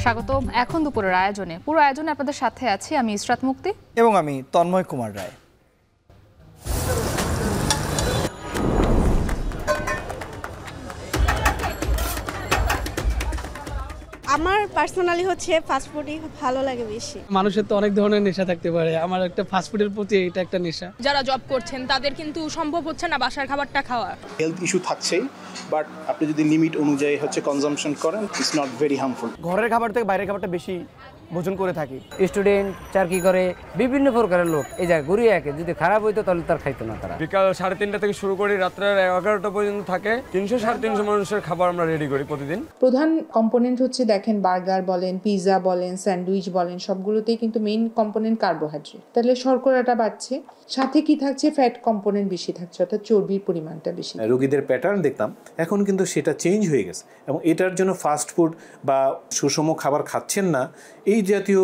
স্বাগতম এখন দুপুরের আয়োজনে। পুরো আয়োজনে আপনাদের সাথে আছি আমি ইসরাত মুক্তি এবং আমি তন্ময় কুমার রায়। আমার পার্সোনালি হচ্ছে ফাস্টফুডই ভালো লাগে বেশি। মানুষের তো অনেক ধরনের নেশা থাকতে পারে, আমার একটা ফাস্টফুডের প্রতি এটা একটা নেশা। যারা জব করছেন তাদের কিন্তু সম্ভব হচ্ছে না বাসার খাবারটা খাওয়া। হেলথ ইস্যু থাকছেই, বাট আপনি যদি লিমিট অনুযায়ী কনজাম্পশন করেন, ইটস নট ভেরি হার্মফুল। ঘরের খাবার থেকে বাইরের খাবারটা বেশি ভোজন করে থাকি। স্টুডেন্ট চাকরি করে, বিভিন্ন প্রকারের লোক এই জায়গায় ঘুরিয়ে আঁকে, যদি খারাপ হইতো তাহলে তার খাইতো না। তারা বিকাল 3:30 থেকে শুরু করি, রাত্রে 11টা পর্যন্ত থাকে। 300-350 মানুষের খাবার আমরা রেডি করি প্রতিদিন। প্রধান কম্পোনেন্ট হচ্ছে দেখেন বার্গার বলেন, পিৎজা বলেন, স্যান্ডউইচ বলেন, সবগুলোতেই কিন্তু মেইন কম্পোনেন্ট কার্বোহাইড্রেট। তাহলে শর্করাটা বাড়ছে, সাথে কি থাকছে, ফ্যাট কম্পোনেন্ট বেশি থাকছে, অর্থাৎ চর্বির পরিমাণটা বেশি। রোগীদের প্যাটার্ন দেখতাম, এখন কিন্তু সেটা চেঞ্জ হয়ে গেছে এবং এটার জন্য ফাস্ট ফুড বা সুষম খাবার খাচ্ছেন না, এই জাতীয়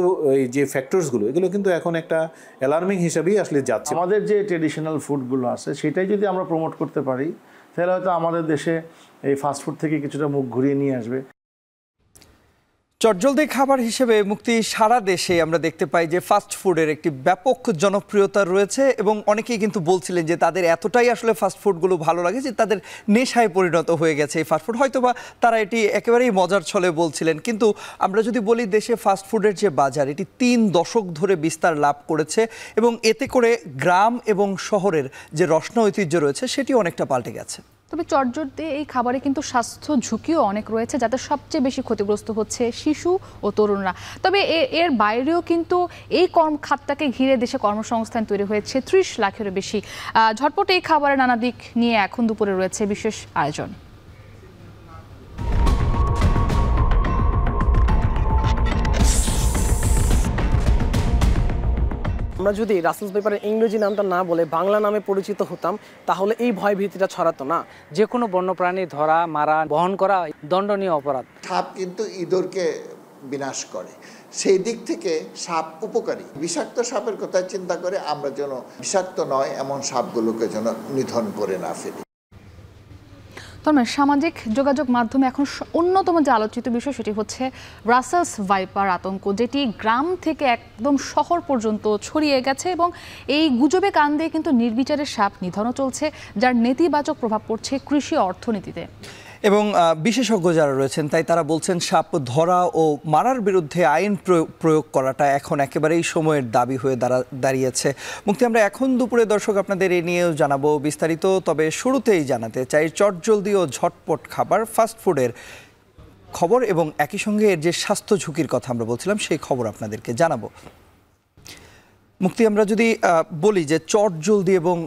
যে ফ্যাক্টরসগুলো, এগুলো কিন্তু এখন একটা অ্যালার্মিং হিসাবেই আসলে যাচ্ছে। আমাদের যে ট্রেডিশনাল ফুডগুলো আছে সেটাই যদি আমরা প্রমোট করতে পারি, তাহলে হয়তো আমাদের দেশে এই ফাস্টফুড থেকে কিছুটা মুখ ঘুরিয়ে নিয়ে আসবে। চটজলদি খাবার হিসেবে মুক্তি সারা দেশে আমরা দেখতে পাই যে ফাস্ট ফুডের একটি ব্যাপক জনপ্রিয়তা রয়েছে এবং অনেকেই কিন্তু বলছিলেন যে তাদের এতটাই আসলে ফাস্ট ফুডগুলো ভালো লাগে যে তাদের নেশায় পরিণত হয়ে গেছে এই ফাস্টফুড। হয়তোবা তারা এটি একেবারেই মজার ছলে বলছিলেন, কিন্তু আমরা যদি বলি দেশে ফাস্ট ফুডের যে বাজার, এটি 3 দশক ধরে বিস্তার লাভ করেছে এবং এতে করে গ্রাম এবং শহরের যে রসনা ঐতিহ্য রয়েছে সেটি অনেকটা পাল্টে গেছে। তবে চটজলদি এই খাবারে কিন্তু স্বাস্থ্য ঝুঁকিও অনেক রয়েছে, যাতে সবচেয়ে বেশি ক্ষতিগ্রস্ত হচ্ছে শিশু ও তরুণরা। তবে এর বাইরেও কিন্তু এই খাতটাকে ঘিরে দেশে কর্মসংস্থান তৈরি হয়েছে 30 লাখেরও বেশি। ঝটপট এই খাবারের নানা দিক নিয়ে এখন দুপুরে রয়েছে বিশেষ আয়োজন। আমরা যদি রাসেলস পেপারের ইংরেজি নামটা না বলে বাংলা নামে পরিচিত হতাম, তাহলে এই ভয় ভীতিটা ছড়াতো না। যে কোনো বন্যপ্রাণী ধরা, মারা, বহন করা দণ্ডনীয় অপরাধ। সাপ কিন্তু ইঁদুরকে বিনাশ করে, সেই দিক থেকে সাপ উপকারী। বিষাক্ত সাপের কথা চিন্তা করে আমরা যেন বিষাক্ত নয় এমন সাপগুলোকে যেন নিধন করে না ফেলি। তবে সামাজিক যোগাযোগ মাধ্যমে এখন অন্যতম যে আলোচিত বিষয় সেটি হচ্ছে রাসেলস ভাইপার আতঙ্ক, যেটি গ্রাম থেকে একদম শহর পর্যন্ত ছড়িয়ে গেছে এবং এই গুজবে কান দিয়ে কিন্তু নির্বিচারে সাপ নিধনও চলছে, যার নেতিবাচক প্রভাব পড়ছে কৃষি অর্থনীতিতে। এবং বিশেষজ্ঞ যারা রয়েছেন তাই তারা বলছেন সাপ ধরা ও মারার বিরুদ্ধে আইন প্রয়োগ করাটা এখন একেবারেই সময়ের দাবি হয়ে দাঁড়িয়েছে। মুক্তি, আমরা এখন দুপুরে দর্শক আপনাদের এ নিয়েও জানাবো বিস্তারিত। তবে শুরুতেই জানাতে চাই চটজলদি ও ঝটপট খাবার ফাস্ট ফুডের খবর এবং একই সঙ্গে এর যে স্বাস্থ্য ঝুঁকির কথা আমরা বলছিলাম সেই খবর আপনাদেরকে জানাবো। মুক্তি, আমরা যদি বলি যে চটজলদি এবং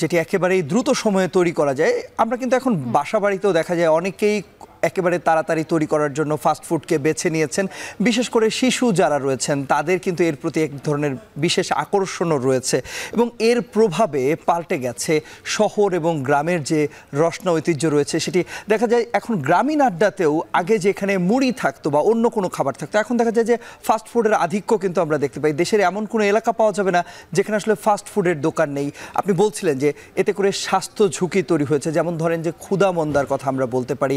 যেটি একেবারেই দ্রুত সময়ে তৈরি করা যায়, আমরা কিন্তু এখন বাসা বাড়িতেও দেখা যায় অনেকেই একেবারে তাড়াতাড়ি তৈরি করার জন্য ফাস্টফুডকে বেছে নিয়েছেন। বিশেষ করে শিশু যারা রয়েছেন তাদের কিন্তু এর প্রতি এক ধরনের বিশেষ আকর্ষণও রয়েছে এবং এর প্রভাবে পাল্টে গেছে শহর এবং গ্রামের যে রসনা ঐতিহ্য রয়েছে। সেটি দেখা যায় এখন গ্রামীণ আড্ডাতেও আগে যেখানে মুড়ি থাকতো বা অন্য কোনো খাবার থাকতো, এখন দেখা যায় যে ফাস্টফুডের আধিক্য কিন্তু আমরা দেখতে পাই। দেশের এমন কোনো এলাকা পাওয়া যাবে না যেখানে আসলে ফাস্টফুডের দোকান নেই। আপনি বলছিলেন যে এতে করে স্বাস্থ্য ঝুঁকি তৈরি হয়েছে, যেমন ধরেন যে ক্ষুধা মন্দার কথা আমরা বলতে পারি,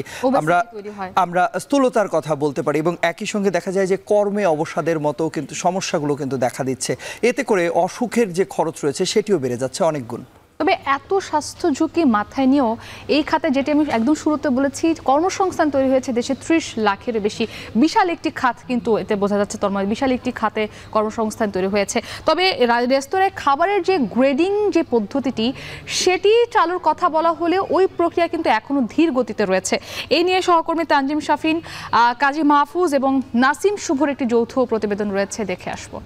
আমরা স্থূলতার কথা বলতে পারি এবং একই সঙ্গে দেখা যায় যে কর্মে অবসাদের মতো কিন্তু সমস্যাগুলো কিন্তু দেখা দিচ্ছে। এতে করে অসুখের যে খরচ রয়েছে সেটিও বেড়ে যাচ্ছে অনেক গুণ। তবে এত স্বাস্থ্য ঝুঁকি মাথায় নিয়েও এই খাতে, যেটি আমি একদম শুরুতে বলেছি, কর্মসংস্থান তৈরি হয়েছে দেশে 30 লাখের বেশি। বিশাল একটি খাত কিন্তু এতে বোঝা যাচ্ছে তন্ময়, বিশাল একটি খাতে কর্মসংস্থান তৈরি হয়েছে। তবে রেস্তোরাঁয় খাবারের যে গ্রেডিং যে পদ্ধতিটি সেটি চালুর কথা বলা হলেও ওই প্রক্রিয়া কিন্তু এখনও ধীর গতিতে রয়েছে। এই নিয়ে সহকর্মী তানজিম শাফিন, কাজী মাহফুজ এবং নাসিম শুভর একটি যৌথ প্রতিবেদন রয়েছে, দেখে আসবো।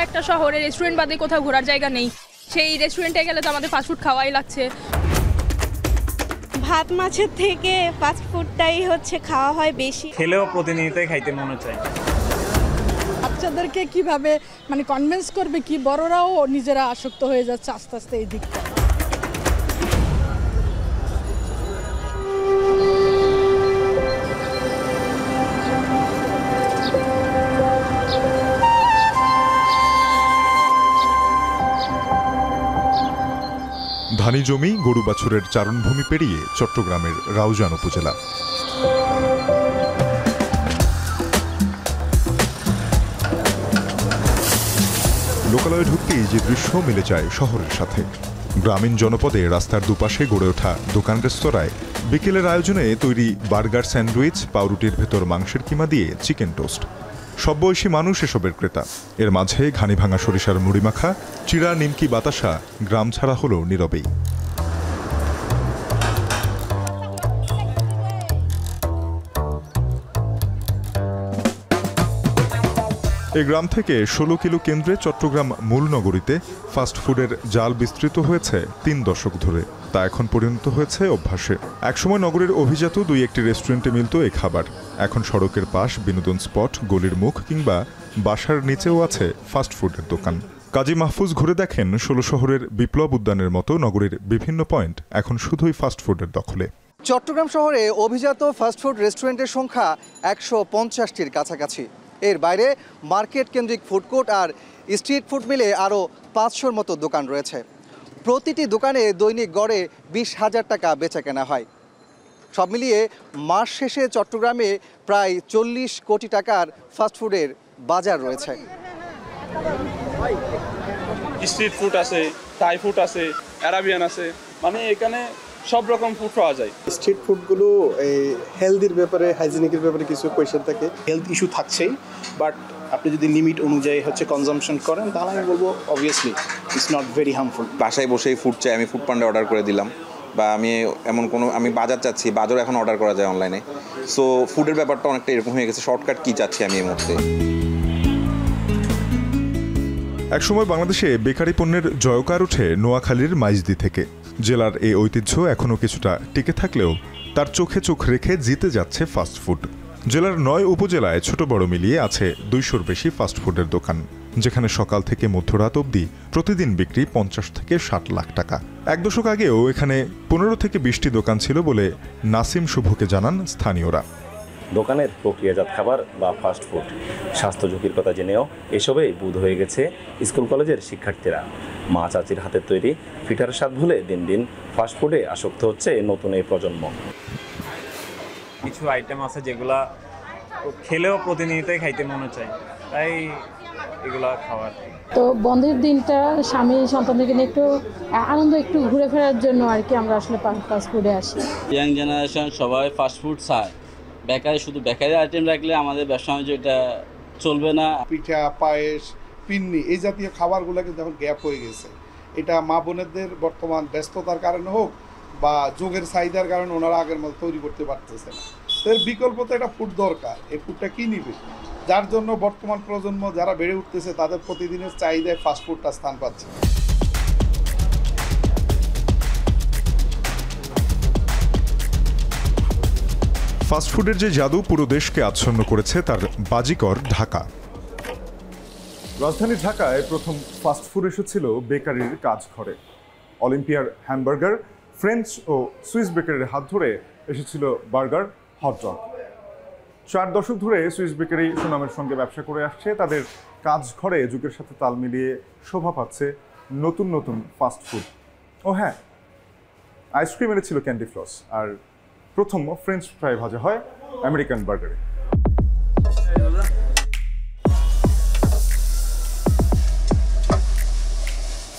একটা শহরে রেস্টুরেন্ট বাদে কোথাও ঘোরার জায়গা নেই, সেই রেস্টুরেন্টে গেলে তো আমাদের ফাস্টফুড খাওয়াই লাগছে। ভাত মাছের থেকে ফাস্টফুডটাই হচ্ছে খাওয়া হয় বেশি, খেলেও প্রতিনিয়তই খাইতে মনে চায়। বাচ্চাদেরকে কিভাবে মানে কনভিন্স করবে কি বড়রাও নিজেরা আসক্ত হয়ে যাচ্ছে আস্তে আস্তে এই দিকটা। ধানি জমি, গরু বাছুরের চারণভূমি পেরিয়ে চট্টগ্রামের রাউজান উপজেলা। লোকালয়ে ঢুকতেই যে দৃশ্য মিলে যায় শহরের সাথে। গ্রামীণ জনপদে রাস্তার দুপাশে গড়ে ওঠা দোকান রেস্তোরাঁয় বিকেলের আয়োজনে তৈরি বার্গার, স্যান্ডউইচ, পাউরুটির ভেতর মাংসের কিমা দিয়ে চিকেন টোস্ট। সব বয়সী মানুষ এসবের ক্রেতা। এর মাঝে ঘানি ভাঙা সরিষার মুড়ি মাখা, চিড়া, নিমকি, বাতাসা গ্রাম ছাড়া হলো নীরবেই। এই গ্রাম থেকে 16 কিলো কেন্দ্রে চট্টগ্রাম মূল নগরীতে ফাস্টফুডের জাল বিস্তৃত হয়েছে 3 দশক ধরে। তা এখন পরিণত হয়েছে অভ্যাসে। একসময় নগরের অভিজাত 2-1টি রেস্টুরেন্টে মিলত এই খাবার। এখন সড়কের পাশ, বিনোদন স্পট, গলির মুখ কিংবা বাসার নিচেও আছে ফাস্টফুডের দোকান। কাজী মাহফুজ ঘুরে দেখেন 16 শহরের বিপ্লব উদ্যানের মতো নগরীর বিভিন্ন পয়েন্ট এখন শুধুই ফাস্টফুডের দখলে। চট্টগ্রাম শহরে অভিজাত ফাস্টফুড রেস্টুরেন্টের সংখ্যা 150টির কাছাকাছি। এর বাইরে মার্কেট কেন্দ্রিক ফুডকোর্ট আর স্ট্রিট ফুড মিলে আরও 500-র মতো দোকান রয়েছে। প্রতিটি দোকানে দৈনিক গড়ে 20,000 টাকা বেচা কেনা হয়। সব মিলিয়ে মাস শেষে চট্টগ্রামে প্রায় 40 কোটি টাকার ফাস্টফুডের বাজার রয়েছে। স্ট্রিট ফুড আছে, থাই ফুড আছে, অ্যারাবিয়ান আছে, মানে এখানে সব রকম ফুড পাওয়া যায়। স্ট্রিট ফুডগুলো এই হেলদির ব্যাপারে, হাইজিনিকের ব্যাপারে কিছু কোয়েশ্চেন থাকে। হেলথ ইস্যু থাকছেই, বাট আপনি যদি লিমিট অনুযায়ী কনজাম্পশন করেন তাহলে আমি বলবো obviously it's not very harmful. বাসায় বসেই ফুড চাই, আমি ফুড পান্ডা অর্ডার করে দিলাম, বা আমি বাজার চাচ্ছি, বাজারও এখন অর্ডার করা যায় অনলাইনে। সো ফুডের ব্যাপারটা অনেকটা এরকম হয়ে গেছে। শর্টকাট কি চাচ্ছি আমি এই মুহূর্তে। একসময় বাংলাদেশে বেকারি পণ্যের জয়কার ওঠে নোয়াখালীর মাইজদি থেকে। জেলার এই ঐতিহ্য এখনও কিছুটা টিকে থাকলেও তার চোখে চোখ রেখে জিতে যাচ্ছে ফাস্টফুড। জেলার 9 উপজেলায় ছোট বড় মিলিয়ে আছে 200-র বেশি ফাস্টফুডের দোকান, যেখানে সকাল থেকে মধ্যরাত অবধি প্রতিদিন বিক্রি 50 থেকে 60 লাখ টাকা। 1 দশক আগেও এখানে 15 থেকে 20টি দোকান ছিল বলে নাসিম শুভকে জানান স্থানীয়রা। দোকানের প্রক্রিয়াজাত খাবার বা ফাস্টফুড স্বাস্থ্য ঝুঁকির কথা জেনেও এসবেই বুঁদ হয়ে গেছে স্কুল কলেজের শিক্ষার্থীরা। মা চাচির হাতের তৈরি পিঠার স্বাদ ভুলে দিন দিন ফাস্টফুডে আসক্ত হচ্ছে নতুন এই প্রজন্ম। কিছু আইটেম আছে যেগুলা খেলেও প্রতিনিয়তই খাইতে মনে চায়, তাই এগুলা খাওয়ার। তো বন্ধের দিনটা স্বামী সন্তানদেরকে নিয়ে একটু আনন্দ, একটু ঘুরে ফেরার জন্য আর কি আমরা আসলে ফাস্টফুডে আসি। ইয়াং জেনারেশন সবাই ফাস্টফুড চায়। বেকারি, শুধু বেকারি আইটেম রাখলে আমাদের ব্যবসা বাণিজ্য এটা চলবে না। পিঠা, পায়েস, পিন্নি এই জাতীয় খাবারগুলো কিন্তু এখন গ্যাপ হয়ে গেছে। এটা মা বোনেদের বর্তমান ব্যস্ততার কারণে হোক বা যোগের চাহিদার কারণে ওনারা আগের মতো তৈরি করতে পারতেছে না। এর বিকল্প তো একটা ফুড দরকার। এই ফুডটা কি নিবে? যার জন্য বর্তমান প্রজন্ম যারা বেড়ে উঠতেছে তাদের প্রতিদিনের চাহিদায় ফাস্টফুডটা স্থান পাচ্ছে। ফাস্টফুডের যে জাদু পুরো দেশকে আচ্ছন্ন করেছে তার বাজিকর ঢাকা। রাজধানী ঢাকায় প্রথম ফাস্টফুড এসেছিল বেকারির কাজঘরে। অলিম্পিয়ার হ্যামবার্গার, ফ্রেঞ্চ ও সুইস বেকারির হাত ধরে এসেছিল বার্গার, হটডগ। 4 দশক ধরে সুইস বেকারি সুনামের সঙ্গে ব্যবসা করে আসছে। তাদের কাজঘরে যুগের সাথে তাল মিলিয়ে শোভা পাচ্ছে নতুন নতুন ফাস্টফুড। ও হ্যাঁ, আইসক্রিম এনেছিল ক্যান্ডি ফ্লস, আর প্রথম ফ্রেঞ্চ ফ্রাই ভাজা হয় আমেরিকান বার্গারে।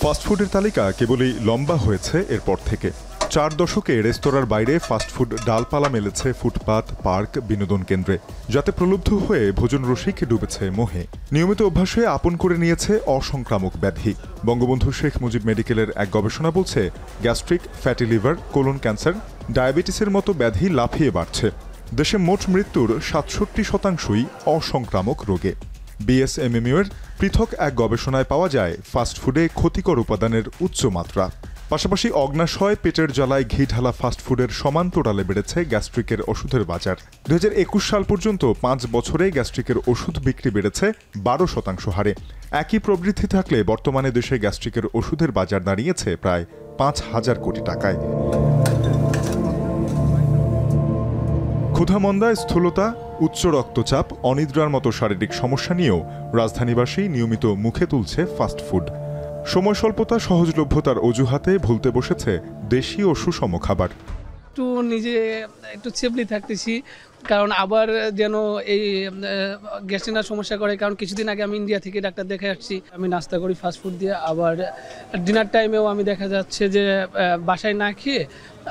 ফাস্টফুডের তালিকা কেবলই লম্বা হয়েছে এরপর থেকে। 4 দশকে রেস্তোরাঁর বাইরে ফাস্টফুড ডালপালা মেলেছে ফুটপাত, পার্ক, বিনোদন কেন্দ্রে, যাতে প্রলুব্ধ হয়ে ভোজন রসিক ডুবেছে মোহে। নিয়মিত অভ্যাসে আপন করে নিয়েছে অসংক্রামক ব্যাধি। বঙ্গবন্ধু শেখ মুজিব মেডিকেলের এক গবেষণা বলছে, gastric, fatty liver, colon cancer, ডায়াবেটিসের মতো ব্যাধি লাফিয়ে বাড়ছে। দেশে মোট মৃত্যুর 67% অসংক্রামক রোগে। বিএসএমএমইউ এর পৃথক এক গবেষণায় পাওয়া যায় ফাস্টফুডে ক্ষতিকর উপাদানের উচ্চ মাত্রা। পাশাপাশি অগ্নাশয়, পেটের জ্বালায় ঘি ঢালা ফাস্টফুডের সমান্তরালে বেড়েছে গ্যাস্ট্রিকের ওষুধের বাজার। 2021 সাল পর্যন্ত 5 বছরে গ্যাস্ট্রিকের ওষুধ বিক্রি বেড়েছে 12% হারে। একই প্রবৃদ্ধি থাকলে বর্তমানে দেশে গ্যাস্ট্রিকের ওষুধের বাজার দাঁড়িয়েছে প্রায় 5,000 কোটি টাকায়। ক্ষুধামন্দা, স্থূলতা, উচ্চ রক্তচাপ, অনিদ্রার মতো শারীরিক সমস্যা নিয়েও রাজধানীবাসী নিয়মিত মুখে তুলছে ফাস্টফুড। সময় স্বল্পতা, সহজলভ্যতার অজুহাতে ভুলতে বসেছে দেশি ও সুষম খাবার। একটু নিজে একটু সেফলি থাকতেছি, কারণ আবার যেন এই গ্যাস্ট্রিকের সমস্যা করে। কারণ কিছুদিন আগে আমি ইন্ডিয়া থেকে ডাক্তার দেখে আসছি। আমি নাস্তা করি ফাস্টফুড দিয়ে, আবার ডিনার টাইমেও আমি দেখা যাচ্ছে যে বাসায় না খেয়ে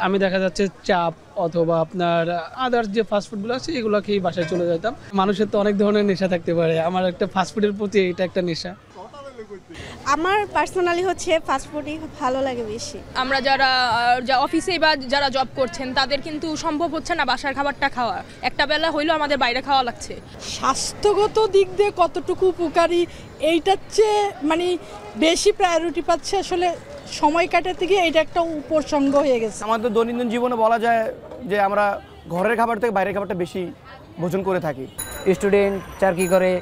আমি দেখা যাচ্ছে চাপ অথবা আপনার আদার্স যে ফাস্টফুডগুলো আছে এগুলো খেয়ে বাসায় চলে যেতাম। মানুষের তো অনেক ধরনের নেশা থাকতে পারে, আমার একটা ফাস্টফুডের প্রতি এটা একটা নেশা। আমার পার্সোনালি হচ্ছে ফাস্টফুডই ভালো লাগে বেশি। আমরা যারা অফিসে বা যারা জব করছেন তাদের কিন্তু সম্ভব হচ্ছে না বাসার খাবারটা খাওয়া। একটা বেলা হইলেও আমাদের বাইরে খাওয়া লাগছে। স্বাস্থ্যগত দিক দিয়ে কতটুকু উপকারী এইটার চেয়ে মানে বেশি প্রায়োরিটি পাচ্ছে আসলে সময় কাটাতে গিয়ে এটা একটা উপসঙ্গ হয়ে গেছে। আমাদের দৈনন্দিন জীবনে বলা যায় যে আমরা ঘরের খাবার থেকে বাইরের খাবারটা বেশি ভোজন করে থাকি। স্টুডেন্ট চাকরি করে,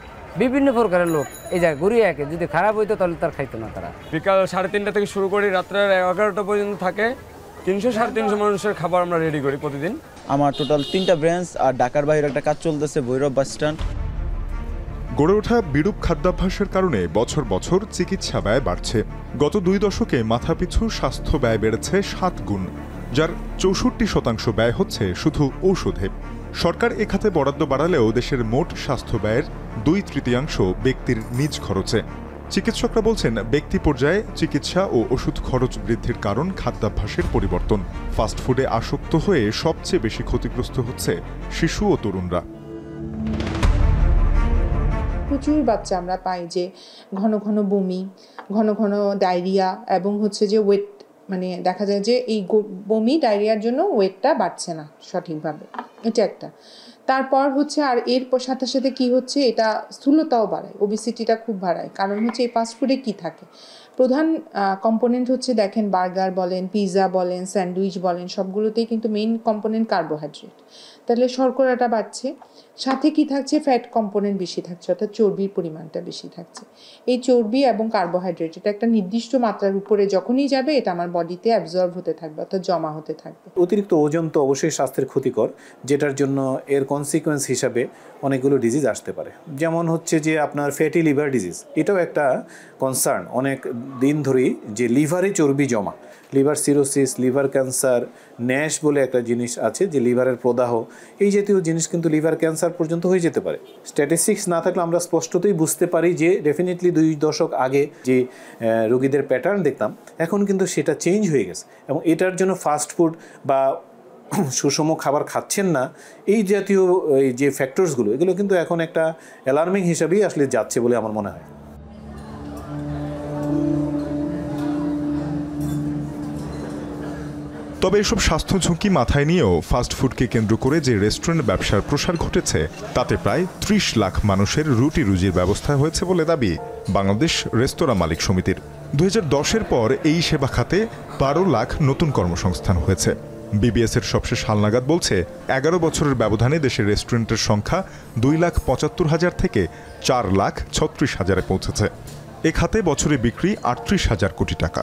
বিভিন্ন প্রকারের লোক এই জায়গায় ঘুরিয়ে একে যদি খারাপ হইতো তাহলে তার খাইতো না তারা। বিকাল 3:30 থেকে শুরু করি, রাত্রের 11টা পর্যন্ত থাকে। 300-350 মানুষের খাবার আমরা রেডি করি প্রতিদিন। আমার টোটাল 3টা ব্রাঞ্চ, আর ঢাকার বাইরে একটা কাজ চলতেছে ভৈরব বাস স্ট্যান্ড। গড়ে ওঠা বিরূপ খাদ্যাভ্যাসের কারণে বছর বছর চিকিৎসা ব্যয় বাড়ছে। গত 2 দশকে মাথাপিছু স্বাস্থ্য ব্যয় বেড়েছে 7 গুণ, যার 64% ব্যয় হচ্ছে শুধু ঔষধে। সরকার এ খাতে বরাদ্দ বাড়ালেও দেশের মোট স্বাস্থ্য ব্যয়ের 2/3 ব্যক্তির নিজ খরচে। চিকিৎসকরা বলছেন, ব্যক্তি পর্যায়ে চিকিৎসা ও ওষুধ খরচ বৃদ্ধির কারণ খাদ্যাভ্যাসের পরিবর্তন। ফাস্টফুডে আসক্ত হয়ে সবচেয়ে বেশি ক্ষতিগ্রস্ত হচ্ছে শিশু ও তরুণরা। প্রচুর বাচ্চা আমরা পাই যে ঘন ঘন বমি, ঘন ঘন ডায়রিয়া এবং হচ্ছে যে ওয়েট, মানে দেখা যায় যে এই বমি ডায়রিয়ার জন্য ওয়েটটা বাড়ছে না সঠিকভাবে, এটা একটা। তারপর হচ্ছে আর এর সাথে সাথে কি হচ্ছে, এটা স্থূলতাও বাড়ায়, ওবেসিটিটা খুব বাড়ায়। কারণ হচ্ছে এই ফাস্টফুডে কি থাকে, প্রধান কম্পোনেন্ট হচ্ছে দেখেন বার্গার বলেন, পিৎজা বলেন, স্যান্ডউইচ বলেন, সবগুলোতেই কিন্তু মেইন কম্পোনেন্ট কার্বোহাইড্রেট। তাহলে শর্করাটা বাড়ছে, সাথে কি থাকছে, ফ্যাট কম্পোনেন্ট বেশি থাকছে, অর্থাৎ চর্বির পরিমাণটা বেশি থাকছে। এই চর্বি এবং কার্বোহাইড্রেট এটা একটা নির্দিষ্ট মাত্রার উপরে যখনই যাবে এটা আমার বডিতে অ্যাবজর্ব হতে থাকবে, অর্থাৎ জমা হতে থাকবে। অতিরিক্ত ওজন তো অবশ্যই স্বাস্থ্যের ক্ষতিকর, যেটার জন্য এর কনসিকুয়েন্স হিসাবে অনেকগুলো ডিজিজ আসতে পারে। যেমন হচ্ছে যে আপনার ফ্যাটি লিভার ডিজিজ, এটাও একটা কনসার্ন অনেক দিন ধরেই, যে লিভারে চর্বি জমা, liver cirrhosis, liver cancer, Nash বলে একটা জিনিস আছে যে লিভারের প্রদাহ, এই জাতীয় জিনিস কিন্তু লিভার ক্যান্সার পর্যন্ত হয়ে যেতে পারে। স্ট্যাটিস্টিক্স না থাকলে আমরা স্পষ্টতই বুঝতে পারি যে ডেফিনেটলি 2 দশক আগে যে রোগীদের প্যাটার্ন দেখতাম এখন কিন্তু সেটা চেঞ্জ হয়ে গেছে, এবং এটার জন্য ফাস্টফুড বা সুষম খাবার খাচ্ছেন না, এই জাতীয় এই যে ফ্যাক্টরসগুলো, এগুলো কিন্তু এখন একটা অ্যালার্মিং হিসাবেই আসলে যাচ্ছে বলে আমার মনে হয়। তবে এসব স্বাস্থ্য ঝুঁকি মাথায় নিয়েও ফাস্টফুডকে কেন্দ্র করে যে রেস্টুরেন্ট ব্যবসার প্রসার ঘটেছে তাতে প্রায় 30 লাখ মানুষের রুটি রুজির ব্যবস্থা হয়েছে বলে দাবি বাংলাদেশ রেস্তোরাঁ মালিক সমিতির। 2010-এর পর এই সেবা খাতে 12 লাখ নতুন কর্মসংস্থান হয়েছে। বিবিএসের সবশেষ হালনাগাদ বলছে 11 বছরের ব্যবধানে দেশের রেস্টুরেন্টের সংখ্যা 2,75,000 থেকে 4,36,000-এ পৌঁছেছে। এ খাতে বছরে বিক্রি 38,000 কোটি টাকা,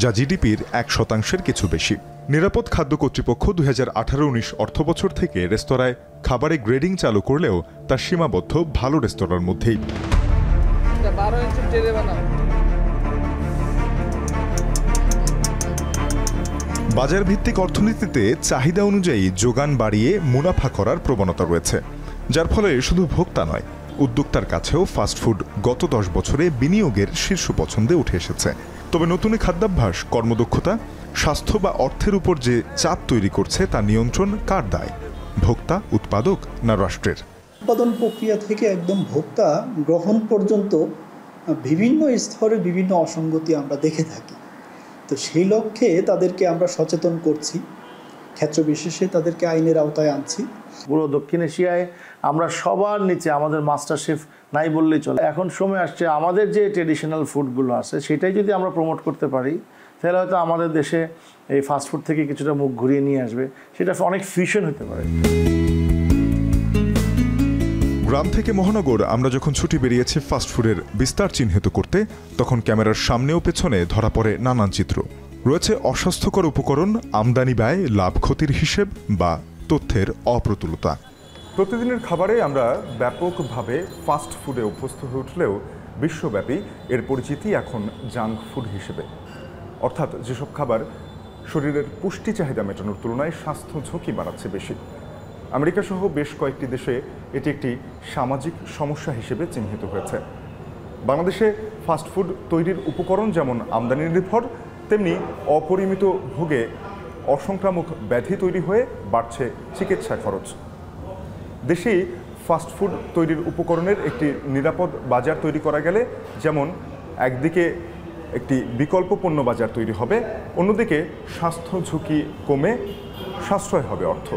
যা জিডিপির 1% কিছু বেশি। নিরাপদ খাদ্য কর্তৃপক্ষ 2018-19 অর্থবছর থেকে রেস্তোরাঁয় খাবারে গ্রেডিং চালু করলেও তা সীমাবদ্ধ ভালো রেস্তোরাঁর মধ্যেই। বাজার ভিত্তিক অর্থনীতিতে চাহিদা অনুযায়ী যোগান বাড়িয়ে মুনাফা করার প্রবণতা রয়েছে, যার ফলে শুধু ভোক্তা নয়, উদ্যোক্তার কাছেও ফাস্টফুড গত 10 বছরে বিনিয়োগের শীর্ষ পছন্দে উঠে এসেছে। তবে নতুন খাদ্যাভ্যাস, কর্মদক্ষতা, স্বাস্থ্য বা অর্থের উপর যে চাপ তৈরি করছে তা নিয়ন্ত্রণ কার দায়? ভোক্তা, উৎপাদক না রাষ্ট্রের? উৎপাদন প্রক্রিয়া থেকে একদম ভোক্তা গ্রহণ পর্যন্ত বিভিন্ন স্তরে বিভিন্ন অসঙ্গতি আমরা দেখে থাকি। তো সেই লক্ষ্যে তাদেরকে আমরা সচেতন করছি, ক্ষেত্র বিশেষে তাদেরকে আইনের আওতায় আনছি। পুরো দক্ষিণ এশিয়ায় আমরা সবার নিচে, আমাদের মাস্টার শেফ নাই বললেই চলে। এখন সময় আসছে আমাদের যে ট্রেডিশনাল ফুডগুলো আছে সেটাই যদি আমরা প্রমোট করতে পারি তাহলে হয়তো আমাদের দেশে এই ফাস্টফুড থেকে কিছুটা মুখ ঘুরিয়ে নিয়ে আসবে, সেটা অনেক ফিউশন হতে পারে। গ্রাম থেকে মহানগর আমরা যখন ছুটি বেরিয়েছি ফাস্টফুডের বিস্তার চিহ্নিত করতে, তখন ক্যামেরার সামনেও পেছনে ধরা পড়ে নানান চিত্র। রয়েছে অস্বাস্থ্যকর উপকরণ, আমদানি ব্যয়, লাভ ক্ষতির হিসেব বা তথ্যের অপ্রতুলতা। প্রতিদিনের খাবারে আমরা ব্যাপকভাবে ফাস্ট ফুডে অভ্যস্ত হয়ে উঠলেও বিশ্বব্যাপী এর পরিচিতি এখন জাঙ্ক ফুড হিসেবে, অর্থাৎ যেসব খাবার শরীরের পুষ্টি চাহিদা মেটানোর তুলনায় স্বাস্থ্য ঝুঁকি বাড়াচ্ছে বেশি। আমেরিকা সহ বেশ কয়েকটি দেশে এটি একটি সামাজিক সমস্যা হিসেবে চিহ্নিত হয়েছে। বাংলাদেশে ফাস্টফুড তৈরির উপকরণ যেমন আমদানি নির্ভর, তেমনি অপরিমিত ভোগে অসংক্রামক ব্যাধি তৈরি হয়ে বাড়ছে চিকিৎসা খরচ। দেশেই ফাস্টফুড তৈরির উপকরণের একটি নিরাপদ বাজার তৈরি করা গেলে যেমন একদিকে একটি বিকল্প পণ্য বাজার তৈরি হবে, অন্যদিকে স্বাস্থ্য ঝুঁকি কমে সাশ্রয় হবে অর্থ।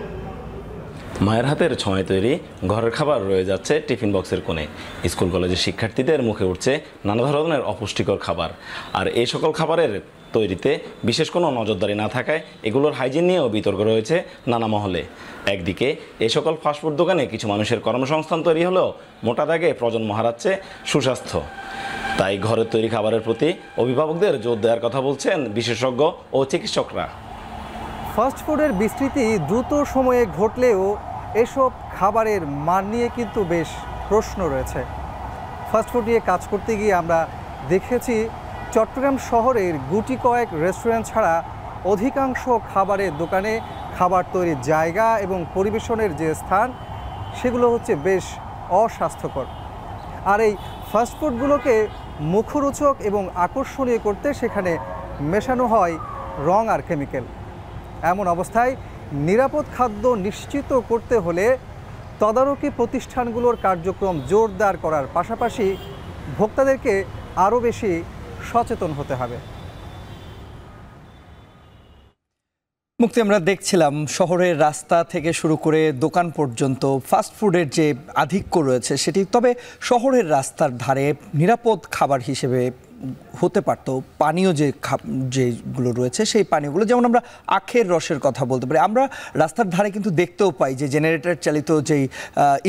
মায়ের হাতের ছোঁয়ায় তৈরি ঘরের খাবার রয়ে যাচ্ছে টিফিন বক্সের কোণে। স্কুল কলেজের শিক্ষার্থীদের মুখে উঠছে নানা ধরনের অপুষ্টিকর খাবার। আর এই সকল খাবারের তৈরিতে বিশেষ কোনো নজরদারি না থাকায় এগুলোর হাইজিন নিয়েও বিতর্ক রয়েছে নানা মহলে। একদিকে এই সকল ফাস্টফুড দোকানে কিছু মানুষের কর্মসংস্থান তৈরি হলেও মোটা দাগে প্রজন্ম হারাচ্ছে সুস্বাস্থ্য। তাই ঘরের তৈরি খাবারের প্রতি অভিভাবকদের জোর দেওয়ার কথা বলছেন বিশেষজ্ঞ ও চিকিৎসকরা। ফাস্টফুডের বিস্তৃতি দ্রুত সময়ে ঘটলেও এসব খাবারের মান নিয়ে কিন্তু বেশ প্রশ্ন রয়েছে। ফাস্টফুড নিয়ে কাজ করতে গিয়ে আমরা দেখেছি চট্টগ্রাম শহরের গুটি কয়েক রেস্টুরেন্ট ছাড়া অধিকাংশ খাবারের দোকানে খাবার তৈরির জায়গা এবং পরিবেশনের যে স্থান সেগুলো হচ্ছে বেশ অস্বাস্থ্যকর। আর এই ফাস্টফুডগুলোকে মুখরোচক এবং আকর্ষণীয় করতে সেখানে মেশানো হয় রং আর কেমিক্যাল। এমন অবস্থায় নিরাপদ খাদ্য নিশ্চিত করতে হলে তদারকি প্রতিষ্ঠানগুলোর কার্যক্রম জোরদার করার পাশাপাশি ভোক্তাদেরকে আরও বেশি সচেতন হতে হবে। মুক্তি, আমরা দেখছিলাম শহরের রাস্তা থেকে শুরু করে দোকান পর্যন্ত ফাস্টফুডের যে আধিক্য রয়েছে সেটি, তবে শহরের রাস্তার ধারে নিরাপদ খাবার হিসেবে হতে পারত পানীয় যেগুলো রয়েছে সেই পানীয়গুলো, যেমন আমরা আখের রসের কথা বলতে পারি। আমরা রাস্তার ধারে কিন্তু দেখতেও পাই যে জেনারেটর চালিত যেই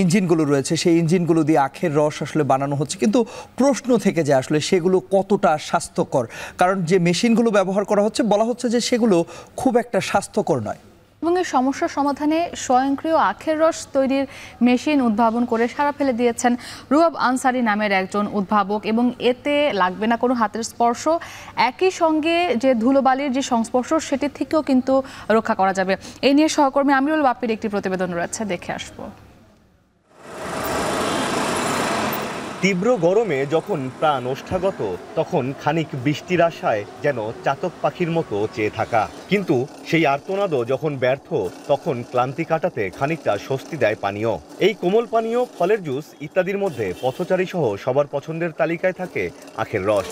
ইঞ্জিনগুলো রয়েছে সেই ইঞ্জিনগুলো দিয়ে আখের রস আসলে বানানো হচ্ছে, কিন্তু প্রশ্ন থেকে যায় আসলে সেগুলো কতটা স্বাস্থ্যকর, কারণ যে মেশিনগুলো ব্যবহার করা হচ্ছে বলা হচ্ছে যে সেগুলো খুব একটা স্বাস্থ্যকর নয়। এবং এই সমস্যার সমাধানে স্বয়ংক্রিয় আখের রস তৈরির মেশিন উদ্ভাবন করে সাড়া ফেলে দিয়েছেন রুবাব আনসারি নামের একজন উদ্ভাবক, এবং এতে লাগবে না কোনো হাতের স্পর্শ। একই সঙ্গে যে ধুলোবালির যে সংস্পর্শ সেটি থেকেও কিন্তু রক্ষা করা যাবে। এই নিয়ে সহকর্মী আমিরুল বাপ্পির একটি প্রতিবেদন রয়েছে, দেখে আসবো। তীব্র গরমে যখন প্রাণ ওষ্ঠাগত, তখন খানিক বৃষ্টির আশায় যেন চাতক পাখির মতো চেয়ে থাকা, কিন্তু সেই আর্তনাদও যখন ব্যর্থ, তখন ক্লান্তি কাটাতে খানিকটা স্বস্তি দেয় পানীয়। এই কোমল পানীয়, ফলের জুস ইত্যাদির মধ্যে পথচারী সহ সবার পছন্দের তালিকায় থাকে আখের রস।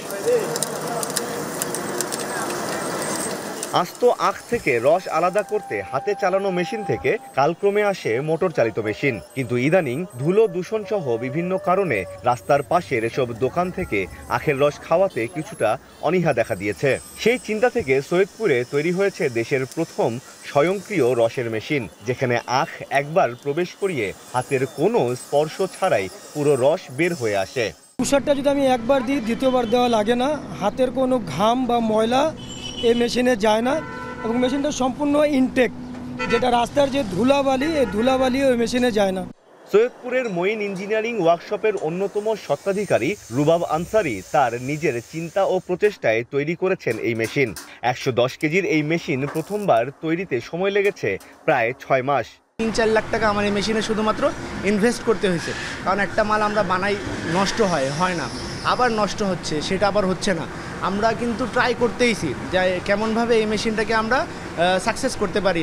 আস্ত আখ থেকে রস আলাদা করতে হাতে চালানো মেশিন থেকে কালক্রমে আসে মোটর চালিত মেশিন, কিন্তু ইদানিং ধুলো দূষণ সহ বিভিন্ন কারণে রাস্তার পাশের এসব দোকান থেকে আখের রস খাওয়াতে কিছুটা অনীহা দেখা দিয়েছে। সেই চিন্তা থেকে সৈয়দপুরে তৈরি হয়েছে দেশের প্রথম স্বয়ংক্রিয় রসের মেশিন, যেখানে আখ একবার প্রবেশ করিয়ে হাতের কোনো স্পর্শ ছাড়াই পুরো রস বের হয়ে আসে। তুষারটা যদি আমি একবার দিই, দ্বিতীয়বার দেওয়া লাগে না, হাতের কোনো ঘাম বা ময়লা এই মেশিনে যায় না, এবং মেশিনটা সম্পূর্ণ ইনটেক, যেটা রাস্তার যে ধুলাবালি, এই ধুলাবালি ওই মেশিনে যায় না। সৈয়দপুরের মঈন ইঞ্জিনিয়ারিং ওয়ার্কশপের অন্যতম স্বত্বাধিকারী রুবাব আনসারি তার নিজের চিন্তা ও প্রচেষ্টায় তৈরি করেছেন এই মেশিন। 110 কেজির এই মেশিন প্রথমবার তৈরিতে সময় লেগেছে প্রায় 6 মাস। 3-4 লাখ টাকা আমার এই মেশিনে শুধুমাত্র ইনভেস্ট করতে হয়েছে, কারণ একটা মাল আমরা বানাই নষ্ট হয় না, আবার নষ্ট হচ্ছে, সেটা আবার হচ্ছে না। আমরা কিন্তু ট্রাই করতেইছি যে কেমনভাবে এই মেশিনটাকে আমরা সাকসেস করতে পারি।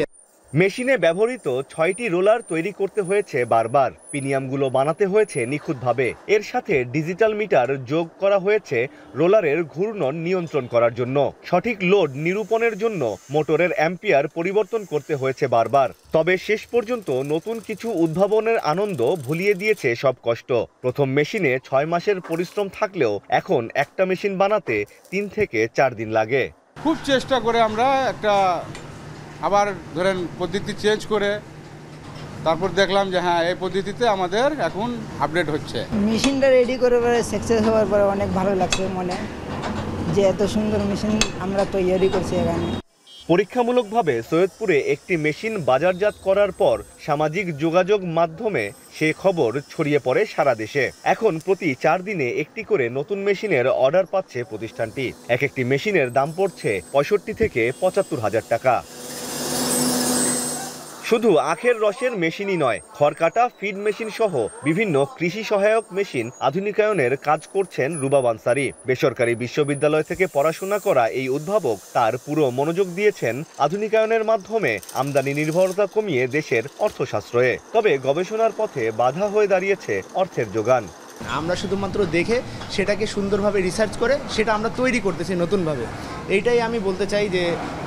মেশিনে ব্যবহৃত 6টি রোলার তৈরি করতে হয়েছে বারবার, পিনিয়ামগুলো বানাতে হয়েছে নিখুঁতভাবে। এর সাথে ডিজিটাল মিটার যোগ করা হয়েছে রোলারের ঘূর্ণন নিয়ন্ত্রণ করার জন্য। সঠিক লোড নিরূপণের জন্য মোটরের অ্যাম্পিয়ার পরিবর্তন করতে হয়েছে বারবার। তবে শেষ পর্যন্ত নতুন কিছু উদ্ভাবনের আনন্দ ভুলিয়ে দিয়েছে সব কষ্ট। প্রথম মেশিনে 6 মাসের পরিশ্রম থাকলেও এখন একটা মেশিন বানাতে 3 থেকে 4 দিন লাগে। খুব চেষ্টা করে আমরা একটা আবার ধরেন পদ্ধতি চেঞ্জ করে তারপর দেখলাম যে হ্যাঁ এই পদ্ধতিতে আমাদের এখন আপডেট হচ্ছে। মেশিনটা রেডি করে সাকসেস হওয়ার পরে অনেক ভালো লাগছে মনে, যে এত সুন্দর মেশিন আমরা তৈরি করছি এখানে। পরীক্ষামূলকভাবে সৈয়দপুরে একটি মেশিন বাজারজাত করার পর সামাজিক যোগাযোগ মাধ্যমে সে খবর ছড়িয়ে পড়ে সারা দেশে। এখন প্রতি 4 দিনে একটি করে নতুন মেশিনের অর্ডার পাচ্ছে প্রতিষ্ঠানটি। এক একটি মেশিনের দাম পড়ছে 65 থেকে 75 হাজার টাকা। শুধু আখের রসের মেশিনই নয়, খড় কাটা, ফিড মেশিন সহ বিভিন্ন কৃষি সহায়ক মেশিন আধুনিকায়নের কাজ করছেন রুবাব আনসারী। বেসরকারি বিশ্ববিদ্যালয় থেকে পড়াশোনা করা এই উদ্ভাবক তার পুরো মনোযোগ দিয়েছেন আধুনিকায়নের মাধ্যমে আমদানি নির্ভরতা কমিয়ে দেশের অর্থ সাশ্রয়ে। তবে গবেষণার পথে বাধা হয়ে দাঁড়িয়েছে অর্থের যোগান। আমরা শুধুমাত্র দেখে সেটাকে সুন্দরভাবে রিসার্চ করে সেটা আমরা তৈরি করতেছি নতুনভাবে। এইটাই আমি বলতে চাই যে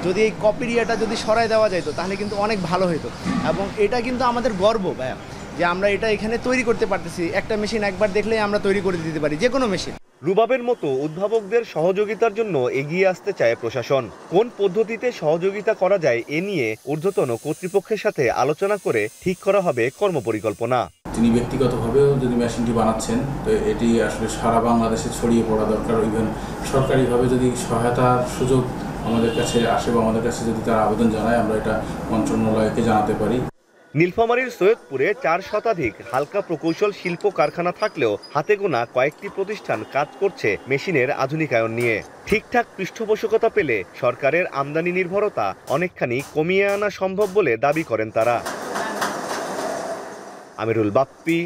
যদি এই কপিরিয়াটা যদি সরাই দেওয়া যেত তাহলে কিন্তু অনেক ভালো হতো, এবং এটা কিন্তু আমাদের গর্ব ভাইয়া যে আমরা এটা এখানে তৈরি করতে পারতেছি। একটা মেশিন একবার দেখলেই আমরা তৈরি করে দিতে পারি যে কোনো মেশিন। রুবাবের মতো উদ্ভাবকদের সহযোগিতার জন্য এগিয়ে আসতে চায় প্রশাসন। কোন পদ্ধতিতে সহযোগিতা করা যায় এ নিয়ে ঊর্ধ্বতন কর্তৃপক্ষের সাথে আলোচনা করে ঠিক করা হবে কর্মপরিকল্পনা। তিনি ব্যক্তিগতভাবেও যদি মেশিনটি বানাচ্ছেন তো এটি আসলে সারা বাংলাদেশে ছড়িয়ে পড়া দরকার। ইভেন সরকারিভাবে যদি সহায়তার সুযোগ আমাদের কাছে আসে বা আমাদের কাছে যদি তারা আবেদন জানায়, আমরা এটা মন্ত্রণালয়কে জানাতে পারি। নীলফামারীর সৈয়দপুরে 4 শতাধিক হালকা প্রকৌশল শিল্প কারখানা থাকলেও হাতে গোনা কয়েকটি প্রতিষ্ঠান কাজ করছে মেশিনের আধুনিকায়ন নিয়ে। ঠিকঠাক পৃষ্ঠপোষকতা পেলে সরকারের আমদানি নির্ভরতা অনেকখানি কমিয়ে আনা সম্ভব বলে দাবি করেন তারা। আমিরুল বাপ্পি,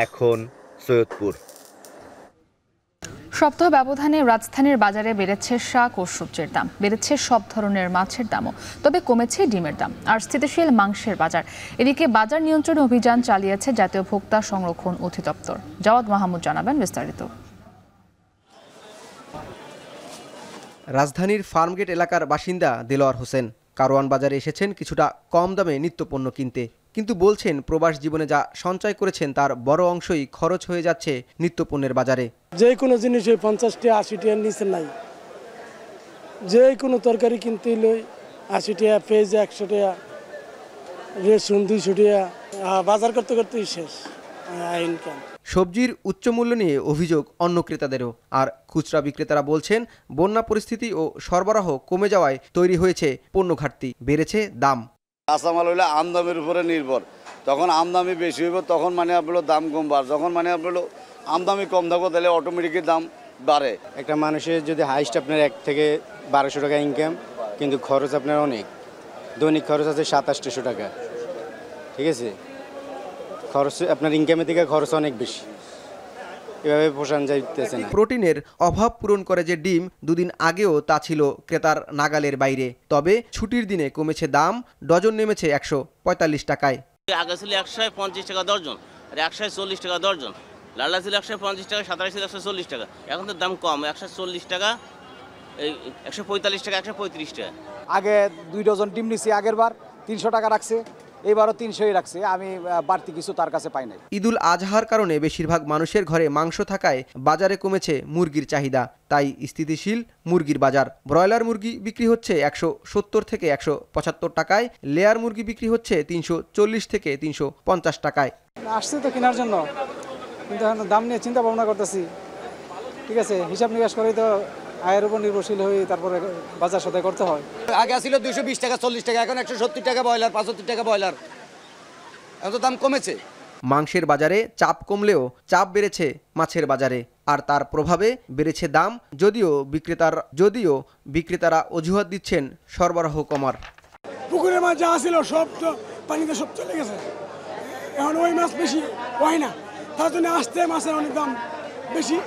এখন সৈয়দপুর। সপ্তাহ ব্যবধানে রাজধানীর বাজারে বেড়েছে শাক ও সবজির দাম, বেড়েছে সব ধরনের মাছের দামও, তবে কমেছে ডিমের দাম আর স্থিতিশীল মাংসের বাজার। এদিকে বাজার নিয়ন্ত্রণ অভিযান চালিয়েছে জাতীয় ভোক্তা সংরক্ষণ অধিদপ্তর। জাওয়াদ মাহমুদ জানাবেন বিস্তারিত। রাজধানীর ফার্মগেট এলাকার বাসিন্দা দেলোয়ার হোসেন কারওয়ান বাজারে এসেছেন কিছুটা কম দামে নিত্যপণ্য কিনতে, কিন্তু বলছেন প্রবাস জীবনে যা সঞ্চয় করেছেন তার বড় অংশই খরচ হয়ে যাচ্ছে নিত্যপণ্যের বাজারে। যে কোনো জিনিস 50 টাকা 80 টাকার নিচে নাই, যে কোনো তরকারি কিনতে লই 80 টাকা, পেঁয়াজ 100 টাকা, রসুন 200 টাকা, বাজার করতে করতেই শেষ ইনকাম। সবজির উচ্চ মূল্য নিয়ে অভিযোগ অন্য ক্রেতাদেরও, আর খুচরা বিক্রেতারা বলছেন বন্যা পরিস্থিতি ও সরবরাহ কমে যাওয়ায় তৈরি হয়েছে পণ্য ঘাটতি, বেড়েছে দাম। কাঁচামাল হইলে আমদামির উপরে নির্ভর, যখন আমদামি বেশি হইব তখন মানে আপনার দাম কমবার, যখন মানে আপনার আমদামি কম থাকবো তাহলে অটোমেটিকই দাম বাড়ে। একটা মানুষের যদি হাইস্ট আপনার 1 থেকে 1200 টাকা ইনকাম, কিন্তু খরচ আপনার অনেক, দৈনিক খরচ আছে 2700 টাকা, ঠিক আছে, খরচ আপনার ইনকামের থেকে খরচ অনেক বেশি, এভাবে পোষণ যাইতেছে না। প্রোটিনের অভাব পূরণ করে যে ডিম, দুদিন আগেও তা ছিল ক্রেতার নাগালের বাইরে, তবে ছুটির দিনে কমেছে দাম, ডজন নেমেছে 145 টাকায়। আগে ছিল 150 টাকা দর্জন, আর 140 টাকা দর্জন। লালা ছিল 150 টাকা, 27 ছিল 140 টাকা। এখন তো দাম কম, 140 টাকা, এই 145 টাকা, 135 টাকা। আগে 2 ডজন ডিম নিছি, আগের বার 300 টাকা রাখছে, এবারও 300ই রাখছে, আমি বাড়তি কিছু তার কাছে পাই নাই। ঈদুল আজহার কারণে বেশিরভাগ মানুষের ঘরে মাংস থাকায় বাজারে কমেছে মুরগির চাহিদা, তাই স্থিতিশীল মুরগির বাজার। ব্রয়লার মুরগি বিক্রি হচ্ছে 170 থেকে 175 টাকায়, লেয়ার মুরগি বিক্রি হচ্ছে 340 থেকে 350 টাকায়। আসছে তো কেনার জন্য, কিন্তু এখন দাম নিয়ে চিন্তা ভাবনা করতেছি, ঠিক আছে, হিসাব নিকাশ করেই তো আয়ের উপর নির্ভরশীল হয়ে তারপরে বাজার সদাই করতে হয়। আগে ছিল 220 টাকা 40 টাকা, এখন 170 টাকা ব্রয়লার, 75 টাকা ব্রয়লার, এত দাম কমেছে। মাংসের বাজারে চাপ কমলেও চাপ বেড়েছে মাছের বাজারে, আর তার প্রভাবে বেড়েছে দাম, যদিও বিক্রেতারা অজুহাত দিচ্ছেন সরবরাহ কমার। পুকুরের মাছ যা ছিল সব তো পানিতে সব চলে গেছে, এখন ওই মাছ বেশি হয় না, তার জন্য আসতে মাছের অনেক দাম বেশি।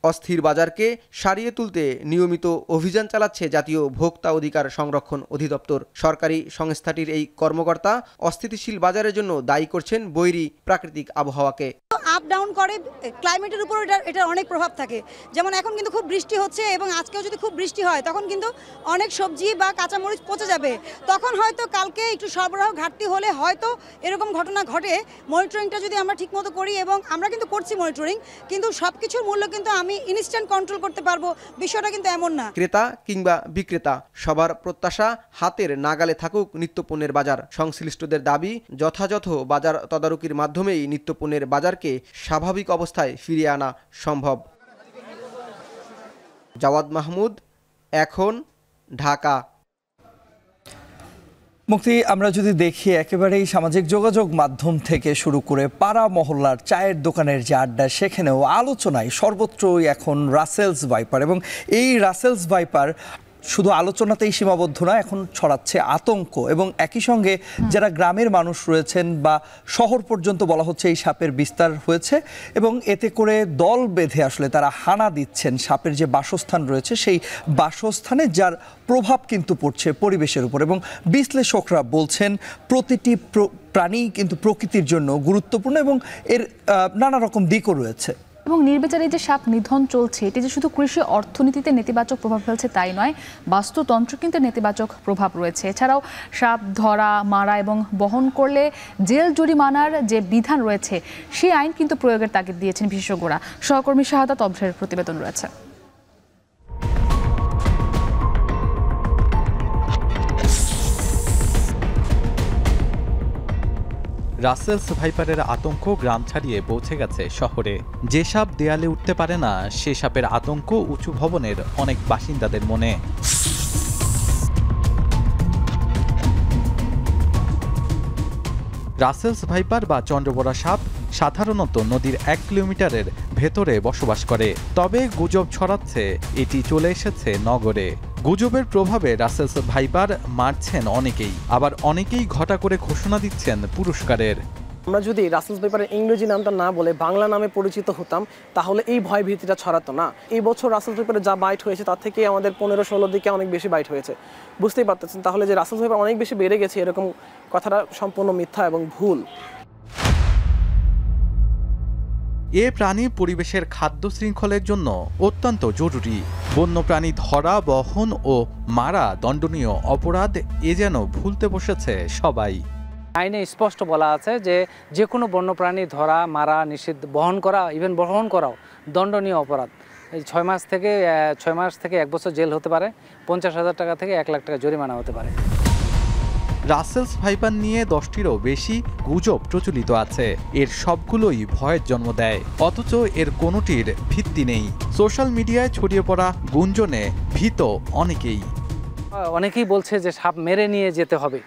অস্থির বাজারকে সারিয়ে তুলতে নিয়মিত অভিযান চালাচ্ছে জাতীয় ভোক্তা অধিকার সংরক্ষণ অধিদপ্তর। সরকারি সংস্থাটির এই কর্মকর্তা অস্থিতিশীল বাজারের জন্য দায়ী করছেন বৈরী প্রাকৃতিক আবহাওয়াকে। আপ ডাউন করে, ক্লাইমেটের উপর এটার অনেক প্রভাব থাকে। যেমন এখন কিন্তু খুব বৃষ্টি হচ্ছে এবং আজকেও যদি খুব বৃষ্টি হয় তখন কিন্তু অনেক সবজি বা কাঁচামরিচ পচে যাবে, তখন হয়তো কালকে একটু সরবরাহ ঘাটতি হলে হয়তো এরকম ঘটনা ঘটে। মনিটরিংটা যদি আমরা ঠিকমতো করি, এবং আমরা কিন্তু করছি মনিটরিং, কিন্তু সব কিছুর মূল্য কিন্তু আমি ইনস্ট্যান্ট কন্ট্রোল করতে পারবো বিষয়টা কিন্তু এমন না। ক্রেতা কিংবা বিক্রেতা সবার প্রত্যাশা হাতের নাগালে থাকুক নিত্যপণ্যের বাজার। সংশ্লিষ্টদের দাবি যথাযথ বাজার তদারকির মাধ্যমেই নিত্যপণ্যের বাজারকে স্বাভাবিক অবস্থায় ফিরিয়ে আনা সম্ভব। জাওয়াদ মাহমুদ, এখন, ঢাকা। মুক্তি, আমরা যদি দেখি একেবারেই সামাজিক যোগাযোগ মাধ্যম থেকে শুরু করে পাড়া মহল্লার চায়ের দোকানের যে আড্ডা, সেখানেও আলোচনায় সর্বত্রই এখন রাসেলস ভাইপার, এবং এই রাসেলস ভাইপার শুধু আলোচনাতেই সীমাবদ্ধ না, এখন ছড়াচ্ছে আতঙ্ক। এবং একই সঙ্গে যারা গ্রামের মানুষ রয়েছেন বা শহর পর্যন্ত বলা হচ্ছে এই সাপের বিস্তার হয়েছে, এবং এতে করে দল বেঁধে আসলে তারা হানা দিচ্ছেন সাপের যে বাসস্থান রয়েছে সেই বাসস্থানে, যার প্রভাব কিন্তু পড়ছে পরিবেশের উপর। এবং বিশ্লেষকরা বলছেন প্রতিটি প্রাণী কিন্তু প্রকৃতির জন্য গুরুত্বপূর্ণ এবং এর নানা রকম দিকও রয়েছে। এবং নির্বিচারে যে সাপ নিধন চলছে, এটি যে শুধু কৃষি অর্থনীতিতে নেতিবাচক প্রভাব ফেলছে তাই নয়, বাস্তুতন্ত্র কিন্তু নেতিবাচক প্রভাব রয়েছে। এছাড়াও সাপ ধরা, মারা এবং বহন করলে জেল জরিমানার যে বিধান রয়েছে সেই আইন কিন্তু প্রয়োগের তাগিদ দিয়েছেন বিশেষজ্ঞরা। সহকর্মী শাহাদাত অভ্রের প্রতিবেদন রয়েছে। রাসেলস ভাইপারের আতঙ্ক গ্রাম ছাড়িয়ে পৌঁছে গেছে শহরে। যে সাপ দেয়ালে উঠতে পারে না, সে সাপের আতঙ্ক উঁচু ভবনের অনেক বাসিন্দাদের মনে। রাসেলস ভাইপার বা চন্দ্রবোরা সাপ সাধারণত নদীর 1 কিলোমিটারের ভেতরে বসবাস করে, তবে গুজব ছড়াচ্ছে এটি চলে এসেছে নগরে। গুজবের প্রভাবে রাসেলস ভাইপার মারছেন অনেকেই, আবার অনেকেই ঘটা করে ঘোষণা দিচ্ছেন পুরস্কারের। আমরা যদি রাসেলস ভাইপারের ইংরেজি নামটা না বলে বাংলা নামে পরিচিত হতাম, তাহলে এই ভয় ভীতিটা ছড়াতো না। এই বছর রাসেলস ভাইপারে যা বাইট হয়েছে তার থেকে আমাদের 15-16 দিকে অনেক বেশি বাইট হয়েছে। বুঝতেই পারতেছেন তাহলে যে রাসেলস ভাইপার অনেক বেশি বেড়ে গেছে, এরকম কথাটা সম্পূর্ণ মিথ্যা এবং ভুল। এ প্রাণী পরিবেশের খাদ্য শৃঙ্খলের জন্য অত্যন্ত জরুরি। বন্যপ্রাণী ধরা, বহন ও মারা দণ্ডনীয় অপরাধ, এ যেন ভুলতে বসেছে সবাই। আইনে স্পষ্ট বলা আছে যে যে কোনো বন্যপ্রাণী ধরা, মারা নিষিদ্ধ, বহন করা, ইভেন বহন করাও দণ্ডনীয় অপরাধ। এই 6 মাস থেকে 1 বছর জেল হতে পারে, 50,000 টাকা থেকে 1 লাখ টাকা জরিমানা হতে পারে। রাসেলস ভাইপার নিয়ে 10টিরও বেশি গুজব প্রচলিত আছে। এর সবগুলোই ভয়ের জন্ম দেয়, অথচ এর কোনোটির ভিত্তি নেই। সোশ্যাল মিডিয়ায় ছড়িয়ে পড়া গুঞ্জনে ভীত অনেকেই। অনেকেই বলছে যে সাপ মেরে নিয়ে যেতে হবে,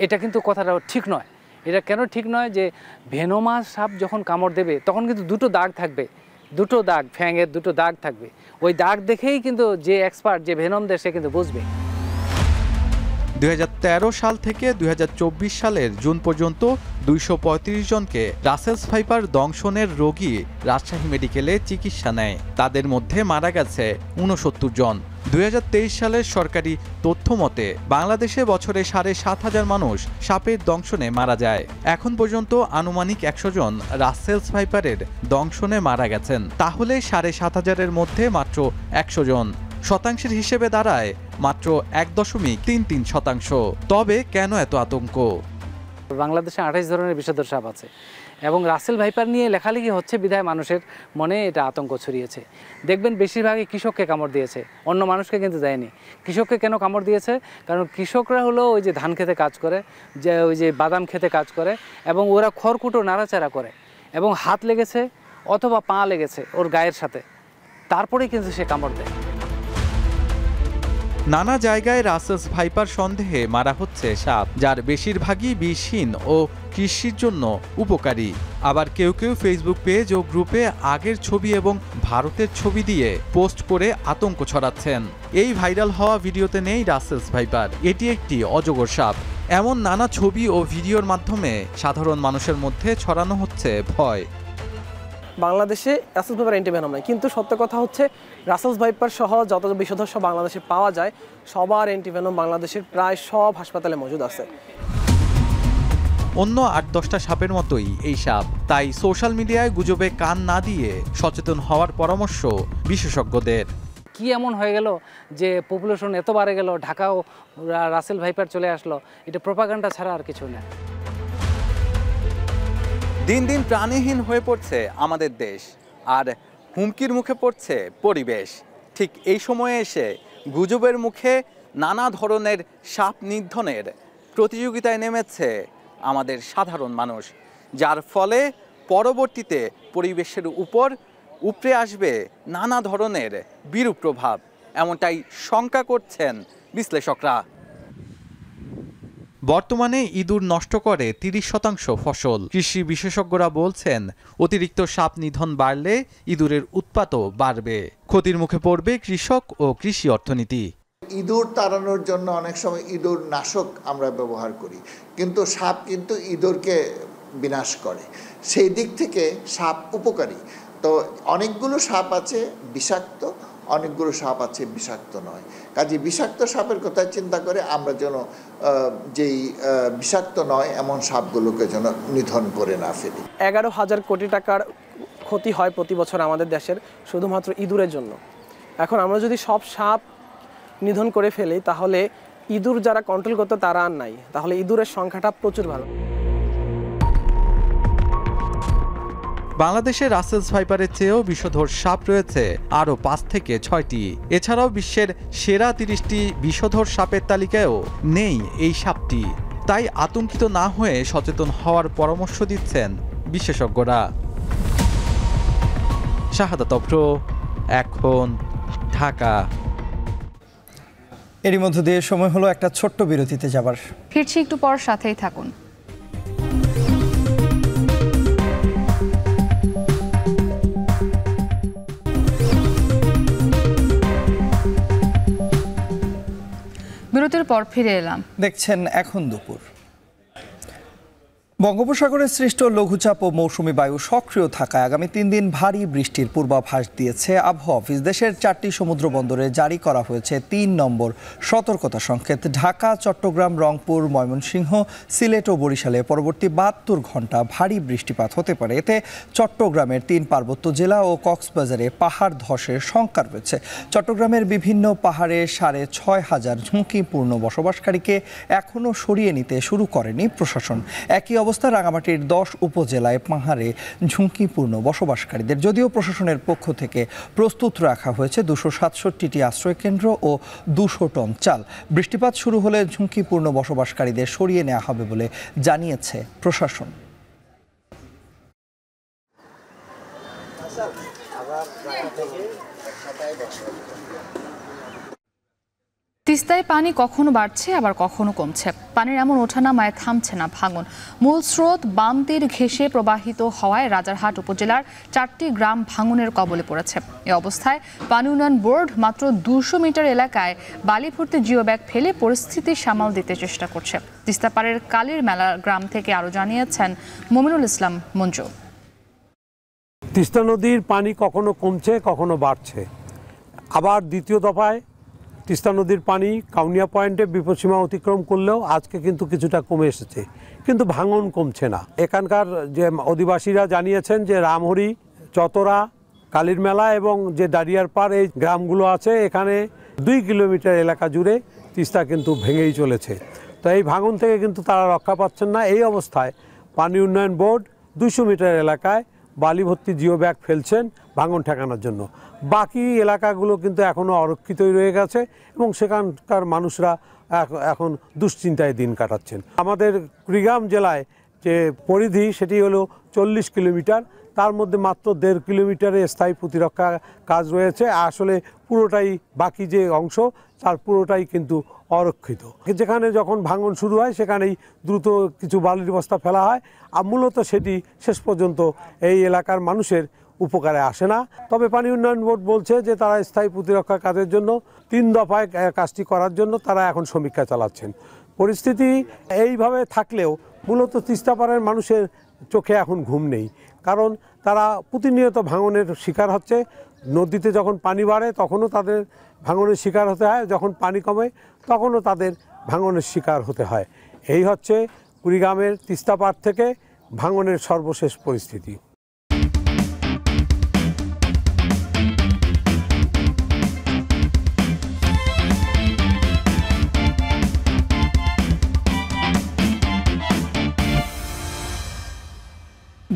এটা কিন্তু কথাটা ঠিক নয়। এটা কেন ঠিক নয়? যে ভেনোমাস সাপ যখন কামড় দেবে তখন কিন্তু 2টো দাগ থাকবে, 2টো দাগ, ফ্যাঙের 2টো দাগ থাকবে। ওই দাগ দেখেই কিন্তু যে এক্সপার্ট, যে ভেনম দেয়, সে কিন্তু বুঝবে। 2013 সাল থেকে 2024 সালের জুন পর্যন্ত 235 জনকে রাসেলস ভাইপার দংশনের রোগী রাজশাহী মেডিকেলে চিকিৎসা নেয়। তাদের মধ্যে মারা গেছে 69 জন। 2023 সালের সরকারি তথ্য মতে বাংলাদেশে বছরে 7,500 মানুষ সাপের দংশনে মারা যায়। এখন পর্যন্ত আনুমানিক 100 জন রাসেলস ভাইপারের দংশনে মারা গেছেন। তাহলে 7,500-এর মধ্যে মাত্র 100 জন। শতাংশের হিসেবে দাঁড়ায় মাত্র 1.33%। তবে কেন এত আতঙ্ক? বাংলাদেশে 28 ধরনের বিষধর সাপ আছে এবং রাসেল ভাইপার নিয়ে লেখালেখি হচ্ছে বিধায় মানুষের মনে এটা আতঙ্ক ছড়িয়েছে। দেখবেন বেশিরভাগই কৃষককে কামড় দিয়েছে, অন্য মানুষকে কিন্তু দেয়নি। কৃষককে কেন কামড় দিয়েছে? কারণ কৃষকরা হলো ওই যে ধান খেতে কাজ করে, যে ওই যে বাদাম খেতে কাজ করে, এবং ওরা খড়কুটো নাড়াচাড়া করে, এবং হাত লেগেছে অথবা পা লেগেছে ওর গায়ের সাথে, তারপরেই কিন্তু সে কামড় দেয়। নানা জায়গায় রাসেলস ভাইপার সন্দেহে মারা হচ্ছে সাপ, যার বেশিরভাগই বিষহীন ও কৃষির জন্য উপকারী। আবার কেউ কেউ ফেসবুক পেজ ও গ্রুপে আগের ছবি এবং ভারতের ছবি দিয়ে পোস্ট করে আতঙ্ক ছড়াচ্ছেন। এই ভাইরাল হওয়া ভিডিওতে নেই রাসেলস ভাইপার, এটি একটি অজগর সাপ। এমন নানা ছবি ও ভিডিওর মাধ্যমে সাধারণ মানুষের মধ্যে ছড়ানো হচ্ছে ভয়। বাংলাদেশে রাসেলস ভাইপার অ্যান্টিভেনম নাই, কিন্তু সত্য কথা হচ্ছে রাসেলস ভাইপার সহ যত বিষধর সাপ বাংলাদেশে পাওয়া যায় সবার অ্যান্টিভেনম বাংলাদেশের প্রায় সব হাসপাতালে মজুদ আছে। অন্য ৮-১০টা সাপের মতোই এই সাপ। তাই সোশ্যাল মিডিয়ায় গুজবে কান না দিয়ে সচেতন হওয়ার পরামর্শ বিশেষজ্ঞদের। কি এমন হয়ে গেল যে পপুলেশন এত বাড়ে গেল, ঢাকাও রাসেল ভাইপার চলে আসলো, এটা প্রোপাগান্ডা ছাড়া আর কিছু না। দিন দিন প্রাণীহীন হয়ে পড়ছে আমাদের দেশ, আর হুমকির মুখে পড়ছে পরিবেশ। ঠিক এই সময়ে এসে গুজবের মুখে নানা ধরনের সাপ নিধনের প্রতিযোগিতায় নেমেছে আমাদের সাধারণ মানুষ, যার ফলে পরবর্তীতে পরিবেশের উপর উপড়ে আসবে নানা ধরনের বিরূপ প্রভাব, এমনটাই শঙ্কা করছেন বিশ্লেষকরা। বর্তমানে ইঁদুর নষ্ট করে 30% ফসল। কৃষি বিশেষজ্ঞরা বলছেন অতিরিক্ত সাপ নিধন বাড়লে ইঁদুরের উৎপাতও বাড়বে, ক্ষতির মুখে পড়বে কৃষক ও কৃষি অর্থনীতি। ইঁদুর তাড়ানোর জন্য অনেক সময় ইঁদুর নাশক আমরা ব্যবহার করি, কিন্তু সাপ কিন্তু ইঁদুরকে বিনাশ করে। সেই দিক থেকে সাপ উপকারী। তো অনেকগুলো সাপ আছে বিষাক্ত, অনেকগুলো সাপ আছে বিষাক্ত নয়। কাজে বিষাক্ত সাপের কথা চিন্তা করে আমরা যেন যেই বিষাক্ত নয় এমন সাপগুলোকে যেন নিধন করে না ফেলি। 11,000 কোটি টাকার ক্ষতি হয় প্রতি বছর আমাদের দেশের শুধুমাত্র ইঁদুরের জন্য। এখন আমরা যদি সব সাপ নিধন করে ফেলি তাহলে ইঁদুর যারা কন্ট্রোল করতো তারা আর নাই, তাহলে ইঁদুরের সংখ্যাটা প্রচুর ভালো। বাংলাদেশে রাসেলস ভাইপারের চেয়েও বিষধর সাপ রয়েছে আরও 5 থেকে 6টি। এছাড়াও বিশ্বের সেরা 30টি বিষধর সাপের তালিকায়ও নেই এই সাপটি। তাই আতঙ্কিত না হয়ে সচেতন হওয়ার পরামর্শ দিচ্ছেন বিশেষজ্ঞরা। শাহাদাত অভ্র, এখন, ঢাকা। এরই মধ্য দিয়ে সময় হলো একটা ছোট্ট বিরতিতে যাবার। ফিরছি একটু পর, সাথেই থাকুন। বিরতির পর ফিরে এলাম। দেখছেন এখন দুপুর। বঙ্গোপসাগরে সৃষ্ট লঘুচাপ ও মৌসুমী বায়ু সক্রিয় থাকায় আগামী 3 দিন ভারী বৃষ্টির পূর্বাভাস দিয়েছে আবহাওয়া অফিস। দেশের 4টি সমুদ্র বন্দরে জারি করা হয়েছে 3 নম্বর সতর্কতা সংকেত। ঢাকা, চট্টগ্রাম, রংপুর, ময়মনসিংহ, সিলেট ও বরিশালে পরবর্তী 72 ঘন্টা ভারী বৃষ্টিপাত হতে পারে। এতে চট্টগ্রামের 3 পার্বত্য জেলা ও কক্সবাজারে পাহাড় ধসের শঙ্কা রয়েছে। চট্টগ্রামের বিভিন্ন পাহাড়ে 6,500 ঝুঁকিপূর্ণ বসবাসকারীকে এখনও সরিয়ে নিতে শুরু করেনি প্রশাসন। একই অবস্থা রাঙামাটির 10 উপজেলায় পাহাড়ে ঝুঁকিপূর্ণ বসবাসকারীদের। যদিও প্রশাসনের পক্ষ থেকে প্রস্তুত রাখা হয়েছে 267টি আশ্রয়কেন্দ্র ও 200 টন চাল। বৃষ্টিপাত শুরু হলে ঝুঁকিপূর্ণ বসবাসকারীদের সরিয়ে নেওয়া হবে বলে জানিয়েছে প্রশাসন। তিস্তায় পানি কখনো বাড়ছে আবার কখনো কমছে। পানির এমন ওঠানামায় থামছে না ভাঙন। মূল স্রোত বাম তীর ঘেঁষে প্রবাহিত হওয়ায় রাজারহাট উপজেলার 4টি গ্রাম ভাঙনের কবলে পড়েছে। এ অবস্থায় পানি উন্নয়ন বোর্ড মাত্র 200 মিটার এলাকায় বালি ভর্তি জিও ব্যাগ ফেলে পরিস্থিতি সামাল দিতে চেষ্টা করছে। তিস্তাপাড়ের কালীর মেলা গ্রাম থেকে আরও জানিয়েছেন মমিনুল ইসলাম মঞ্জু। তিস্তা নদীর পানি কখনো কমছে কখনো বাড়ছে। আবার দ্বিতীয় দফায় তিস্তা নদীর পানি কাউনিয়া পয়েন্টে বিপদসীমা অতিক্রম করলেও আজকে কিন্তু কিছুটা কমে এসেছে, কিন্তু ভাঙন কমছে না। এখানকার যে অধিবাসীরা জানিয়েছেন যে রামহরি, চতরা, কালীর মেলা এবং যে দাঁড়িয়ার পাড় এই গ্রামগুলো আছে, এখানে 2 কিলোমিটার এলাকা জুড়ে তিস্তা কিন্তু ভেঙেই চলেছে। তো এই ভাঙন থেকে কিন্তু তারা রক্ষা পাচ্ছেন না। এই অবস্থায় পানি উন্নয়ন বোর্ড 200 মিটার এলাকায় বালি ভর্তি জিও ব্যাগ ফেলছেন ভাঙন ঠেকানোর জন্য। বাকি এলাকাগুলো কিন্তু এখনও অরক্ষিতই রয়ে গেছে এবং সেখানকার মানুষরা এখন দুশ্চিন্তায় দিন কাটাচ্ছেন। আমাদের কুড়িগ্রাম জেলায় যে পরিধি সেটি হলো 40 কিলোমিটার, তার মধ্যে মাত্র 1.5 কিলোমিটারে স্থায়ী প্রতিরক্ষা কাজ রয়েছে। আসলে পুরোটাই বাকি যে অংশ তার পুরোটাই কিন্তু অরক্ষিত। যেখানে যখন ভাঙন শুরু হয় সেখানেই দ্রুত কিছু বালির বস্তা ফেলা হয়, আর মূলত সেটি শেষ পর্যন্ত এই এলাকার মানুষের উপকারে আসে না। তবে পানি উন্নয়ন বোর্ড বলছে যে তারা স্থায়ী প্রতিরক্ষা কাজের জন্য 3 দফায় কাজটি করার জন্য তারা এখন সমীক্ষা চালাচ্ছেন। পরিস্থিতি এইভাবে থাকলেও মূলত তিস্তাপাড়ের মানুষের চোখে এখন ঘুম নেই, কারণ তারা প্রতিনিয়ত ভাঙনের শিকার হচ্ছে। নদীতে যখন পানি বাড়ে তখনও তাদের ভাঙনের শিকার হতে হয়, যখন পানি কমে তখনও তাদের ভাঙনের শিকার হতে হয়। এই হচ্ছে কুড়িগ্রামের তিস্তা পাড় থেকে ভাঙনের সর্বশেষ পরিস্থিতি।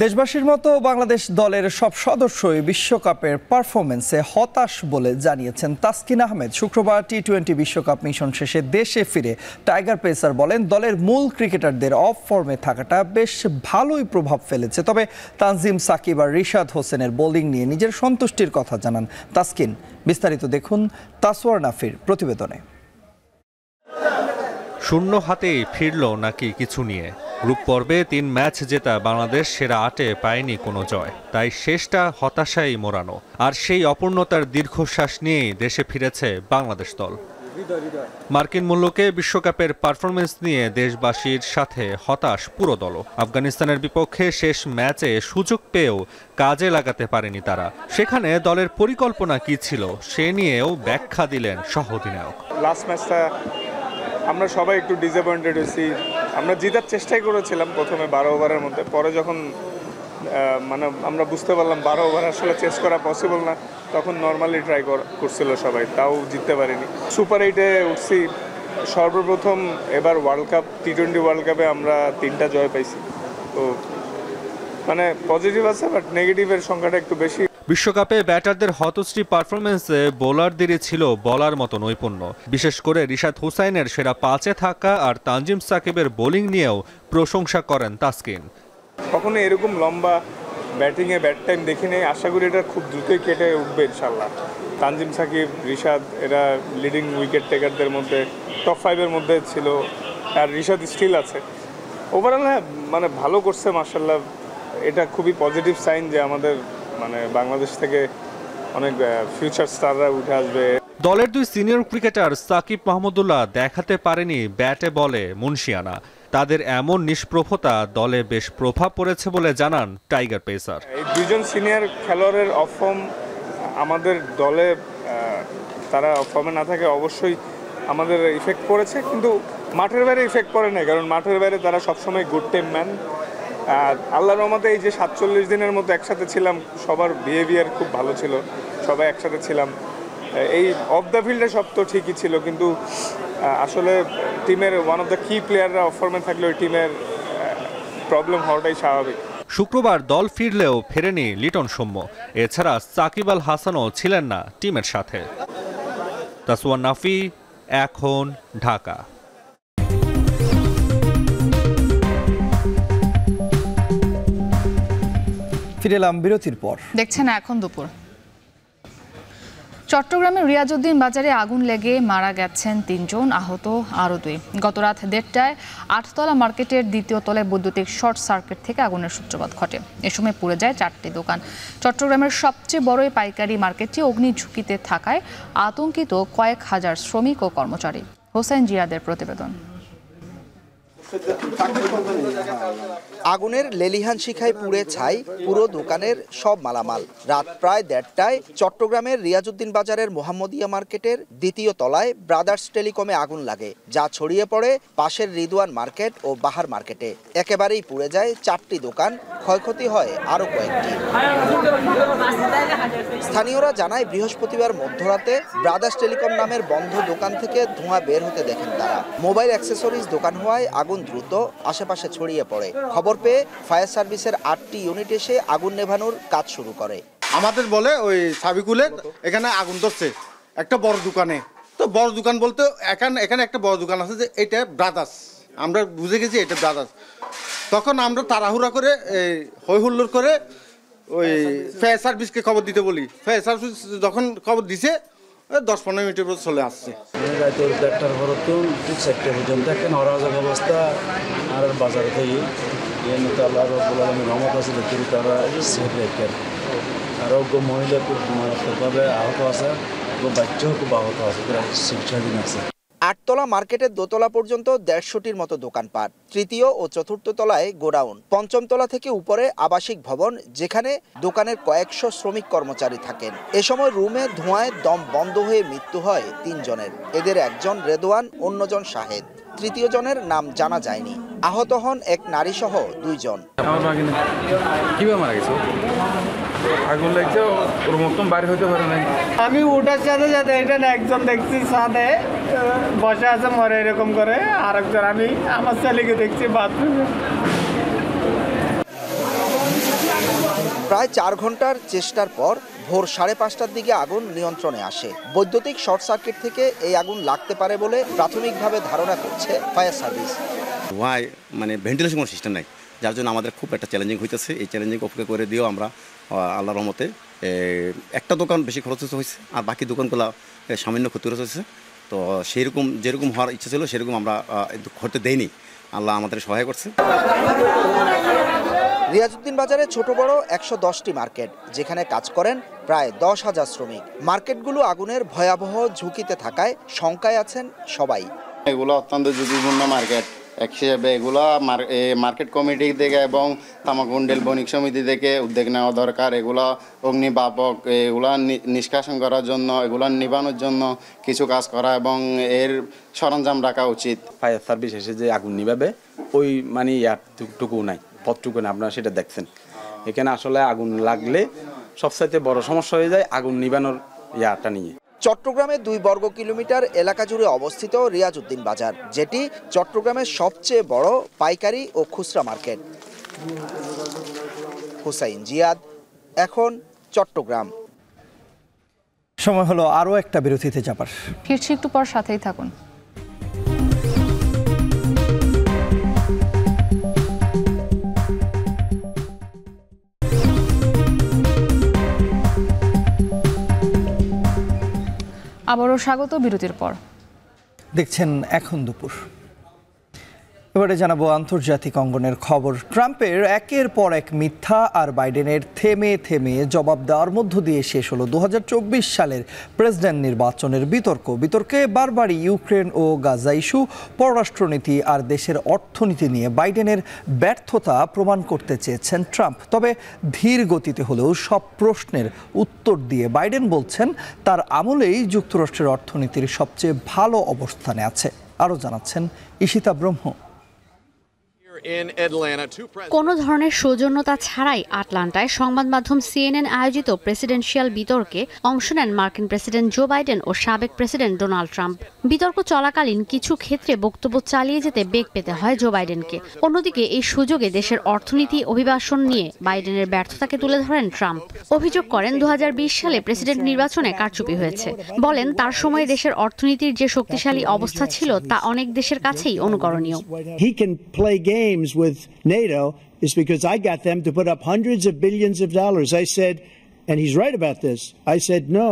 দেশবাসীর মতো বাংলাদেশ দলের সব সদস্যই বিশ্বকাপের পারফরমেন্সে হতাশ বলে জানিয়েছেন তাসকিন আহমেদ। শুক্রবার টি-20 বিশ্বকাপ মিশন শেষে দেশে ফিরে টাইগার পেসার বলেন, দলের মূল ক্রিকেটারদের অফ ফর্মে থাকাটা বেশ ভালোই প্রভাব ফেলেছে। তবে তানজিম সাকিব আর রিশাদ হোসেনের বোলিং নিয়ে নিজের সন্তুষ্টির কথা জানান তাসকিন। বিস্তারিত দেখুন তাসওয়ার নাফির প্রতিবেদনে। শূন্য হাতেই ফিরল নাকি কিছু নিয়ে? গ্রুপ পর্বে 3 ম্যাচ জেতা বাংলাদেশ সেরা 8-এ পায়নি কোনো জয়, তাই শেষটা হতাশায় মোড়ানো। আর সেই অপূর্ণতার দীর্ঘশ্বাস নিয়েই দেশে ফিরেছে বাংলাদেশ দল। মার্কিন মূল্যকে বিশ্বকাপের পারফরমেন্স নিয়ে দেশবাসীর সাথে হতাশ পুরো দল। আফগানিস্তানের বিপক্ষে শেষ ম্যাচে সুযোগ পেয়েও কাজে লাগাতে পারেনি তারা। সেখানে দলের পরিকল্পনা কি ছিল সে নিয়েও ব্যাখ্যা দিলেন সহ অধিনায়ক। লাস্ট ম্যাচটা আমরা সবাই একটু ডিসঅ্যাপয়েন্টেড হয়েছি। আমরা জেতার চেষ্টাই করেছিলাম প্রথমে 12 ওভারের মধ্যে, পরে যখন আমরা বুঝতে পারলাম 12 ওভার আসলে চেস করা পসিবল না, তখন নর্মালি ট্রাই করছিল সবাই, তাও জিততে পারিনি। সুপার 8-এ উঠছি সর্বপ্রথম। এবার ওয়ার্ল্ড কাপ টি-20 ওয়ার্ল্ড কাপে আমরা 3টা জয় পাইছি। তো পজিটিভ আছে, বাট নেগেটিভের সংখ্যাটা একটু বেশি। বিশ্বকাপে ব্যাটারদের হতশ্রী পারফরমেন্সে বোলারদেরই ছিল বলার মতো নৈপুণ্য। বিশেষ করে রিশাদ হোসাইনের সেরা 5-এ থাকা আর তানজিম সাকিবের বোলিং নিয়েও প্রশংসা করেন তাসকিন। কখনো এরকম লম্বা ব্যাটিংয়ে ব্যাট টাইম দেখিনি, আশা করি এটা খুব দ্রুতই কেটে উঠবে ইনশাল্লাহ। তানজিম সাকিব, রিশাদ এরা লিডিং উইকেট টেকারদের মধ্যে টপ 5-এর মধ্যে ছিল, আর রিশাদ স্টিল আছে। ওভারঅল হ্যাঁ ভালো করছে মাশাল্লাহ। এটা খুবই পজিটিভ সাইন যে আমাদের বাংলাদেশ থেকে অনেক ফিউচার স্টাররা উঠে আসবে। দলের 2 সিনিয়র ক্রিকেটার সাকিব মাহমুদুল্লাহ দেখাতে পারেনি ব্যাটে বলে মুনশিয়ানা। তাদের এমন নিষ্প্রভতা দলে বেশ প্রভাব পড়েছে বলে জানান টাইগার পেসার। এই 2জন সিনিয়র খেলোয়াড়ের অফ ফর্ম আমাদের দলে, তারা অফ ফর্মে না থাকে অবশ্যই আমাদের ইফেক্ট পড়েছে, কিন্তু মাঠের বাইরে ইফেক্ট পড়ে না, কারণ মাঠের বাইরে তারা সবসময় গুড টিম ম্যান। আল্লাহর রহমতে এই যে 47 দিনের মতো একসাথে ছিলাম, সবার বিহেভিয়ার খুব ভালো ছিল, সবাই একসাথে ছিলাম। এই অফ দ্য ফিল্ডে সব তো ঠিকই ছিল, কিন্তু আসলে টিমের ওয়ান অফ দ্য কি প্লেয়াররা অফ ফর্মে থাকলে ওই টিমের প্রবলেম হওয়াটাই স্বাভাবিক। শুক্রবার দল ফিরলেও ফেরেনি লিটন সৌম্য। এছাড়া সাকিব আল হাসানও ছিলেন না টিমের সাথে। তাসওয়ার নাফি, এখন, ঢাকা। ফিরে এলাম বিরতির পর। দেখছেন এখন দুপুর। চট্টগ্রামের রিয়াজউদ্দিন বাজারে আগুন লেগে মারা গেছেন 3 জন, আহত আরও 2। গতরাত 1:30টায় 8তলা মার্কেটের 2য় তলায় বৈদ্যুতিক শর্ট সার্কিট থেকে আগুনের সূত্রপাত ঘটে। এ সময় পুড়ে যায় 4টি দোকান। চট্টগ্রামের সবচেয়ে বড় পাইকারি মার্কেটটি অগ্নি ঝুঁকিতে থাকায় আতঙ্কিত কয়েক হাজার শ্রমিক ও কর্মচারী। হোসেন জিয়াদের প্রতিবেদন। আগুনের লেলিহান শিখায় পুড়ে ছাই পুরো দোকানের সব মালামাল। রাত প্রায় 1:30টায় চট্টগ্রামের রিয়াজউদ্দিন বাজারের মোহাম্মদিয়া মার্কেটের 2য় তলায় ব্রাদার্স টেলিকমে আগুন লাগে, যা ছড়িয়ে পড়ে পাশের রিদওয়ান মার্কেট ও বাহার মার্কেটে। একেবারেই পুড়ে যায় 4টি দোকান, ক্ষয়ক্ষতি হয় আরও কয়েকটি। স্থানীয়রা জানায়, বৃহস্পতিবার মধ্যরাতে ব্রাদার্স টেলিকম নামের বন্ধ দোকান থেকে ধোঁয়া বের হতে দেখেন তারা। মোবাইল অ্যাক্সেসরিজ দোকান হওয়ায় আগুন দ্রুত আশেপাশে ছড়িয়ে পড়ে। খবর পেয়ে ফায়ার সার্ভিসের 8টি ইউনিট এসে আগুন নেভানোর কাজ শুরু করে। আমাদের বলে ওই সাবিকুলের এখানে আগুন ধরছে একটা বড় দোকানে। তো বড় দোকান বলতে এখানে একটা বড় দোকান আছে, যে এটা ব্রাদার্স, আমরা বুঝে গেছি এটা ব্রাদার্স। তখন আমরা তাড়াহুড়া করে হই হুল্লোড় করে ওই ফায়ার সার্ভিসকে খবর দিতে বলি। ফায়ার সার্ভিস যখন খবর দিছে 10-15 মিনিটের পর চলে আসছে। রাত 1:30টার পর তো ঠিক 4টা পর্যন্ত একটা অরাজক অবস্থা। আর বাজারে থেকে আল্লাহ রব্বুল আলামিন রহমত আছে, কিন্তু তারা সেফ রেখে আর মহিলা খুব মারাত্মকভাবে আহত আছে, বাচ্চাও খুব আহত আছে, চিকিৎসাধীন আছে। 8তলা মার্কেটের 2তলা পর্যন্ত 150টির মতো দোকানপাট, 3য় ও 4র্থ তলায় গোডাউন, 5ম তলা থেকে উপরে আবাসিক ভবন, যেখানে দোকানের কয়েকশো শ্রমিক কর্মচারী থাকেন। এ সময় রুমে ধোঁয়ায় দম বন্ধ হয়ে মৃত্যু হয় 3 জনের। এদের একজন রেদওয়ান, অন্যজন শাহেদ, 3য় জনের নাম জানা যায়নি। আহত হন এক নারীসহ 2 জন। কিভাবে মারা গেছে? আগুন লাগছে, ওর মতন বাইরে হইতে পারে না। আমি ওটার সাথে সাথে এটা একজন দেখছি সাথে বসে আছে মরে এরকম করে, আরেকজন আমি আমার ছেলেকে দেখছি বাথরুমে। প্রায় 4 ঘন্টার চেষ্টার পর ভোর 5:30টার দিকে আগুন নিয়ন্ত্রণে আসে। বৈদ্যুতিক শর্ট সার্কিট থেকে এই আগুন লাগতে পারে বলে প্রাথমিকভাবে ধারণা করছে ফায়ার সার্ভিস। মানে ভেন্টিলেশন কোনো সিস্টেম নাই, যার জন্য আমাদের খুব একটা চ্যালেঞ্জিং হইতেছে। এই চ্যালেঞ্জিং অপেক্ষা করে দিয়েও আমরা আল্লাহর রহমতে একটা দোকান বেশি খরচ হয়েছে, আর বাকি দোকানগুলো সামান্য ক্ষতিগ্রস্ত হয়েছে। তো সেইরকম যেরকম হওয়ার ইচ্ছা ছিল সেরকম আমরা করতে দেইনি, আল্লাহ আমাদের সহায় করছে। রিয়াজউদ্দিন বাজারে ছোট বড় 110টি মার্কেট, যেখানে কাজ করেন প্রায় 10,000 শ্রমিক। মার্কেটগুলো আগুনের ভয়াবহ ঝুঁকিতে থাকায় শঙ্কায় আছেন সবাই। এগুলো অত্যন্ত ঝুঁকিপূর্ণ মার্কেট, এক হিসেবে এগুলো মার্কেট কমিটি থেকে এবং তামাকুণ্ডেল বণিক সমিতি থেকে উদ্যোগ নেওয়া দরকার। এগুলো অগ্নিবাপক, এগুলো নিষ্কাশন করার জন্য, এগুলো নিবানোর জন্য কিছু কাজ করা এবং এর সরঞ্জাম রাখা উচিত। ফায়ার সার্ভিস এসে যে আগুন নিভাবে ওই মানে ইয়ারটুকু নাই, পথটুকু না, আপনারা সেটা দেখছেন। এখানে আসলে আগুন লাগলে সবচাইতে বড় সমস্যা হয়ে যায় আগুন নিবানোর ইয়াটা নিয়ে। চট্টগ্রামে 2 বর্গ কিলোমিটার এলাকা জুড়ে অবস্থিত রিয়াজউদ্দিন বাজার, যেটি চট্টগ্রামের সবচেয়ে বড় পাইকারি ও খুচরা মার্কেট। হুসাইন জিয়াদ, এখন চট্টগ্রাম। সময় হলো আরও একটা বিরতিতে যাবার। ফিরছি একটু পর, সাথেই থাকুন। আবারও স্বাগত বিরতির পর। দেখছেন এখন দুপুর। এবারে জানাবো আন্তর্জাতিক অঙ্গনের খবর। ট্রাম্পের একের পর এক মিথ্যা আর বাইডেনের থেমে থেমে জবাব দেওয়ার মধ্য দিয়ে শেষ হলো 2024 সালের প্রেসিডেন্ট নির্বাচনের বিতর্কে বারবারই ইউক্রেন ও গাজা ইস্যু, পররাষ্ট্রনীতি আর দেশের অর্থনীতি নিয়ে বাইডেনের ব্যর্থতা প্রমাণ করতে চেয়েছেন ট্রাম্প। তবে ধীর গতিতে হলেও সব প্রশ্নের উত্তর দিয়ে বাইডেন বলছেন তার আমলেই যুক্তরাষ্ট্রের অর্থনীতির সবচেয়ে ভালো অবস্থানে আছে। আরও জানাচ্ছেন ঈশিতা ব্রহ্ম। কোনো ধরনের সৌজন্যতা ছাড়াই আটলান্টায় সংবাদ মাধ্যম CNN আয়োজিত প্রেসিডেন্সিয়াল বিতর্কে অংশ নেন মার্কিন প্রেসিডেন্ট জো বাইডেন ও সাবেক প্রেসিডেন্ট ডোনাল্ড ট্রাম্প। বিতর্ক চলাকালীন কিছু ক্ষেত্রে বক্তব্য চালিয়ে যেতে বেগ পেতে হয় জো বাইডেনকে। অন্যদিকে এই সুযোগে দেশের অর্থনীতি অভিবাসন নিয়ে বাইডেনের ব্যর্থতাকে তুলে ধরেন ট্রাম্প। অভিযোগ করেন 2020 সালে প্রেসিডেন্ট নির্বাচনে কারচুপি হয়েছে। বলেন তার সময়ে দেশের অর্থনীতির যে শক্তিশালী অবস্থা ছিল তা অনেক দেশের কাছেই অনুকরণীয়। With NATO is because I got them to put up hundreds of billions of dollars. I said, and he's right about this, I said, no,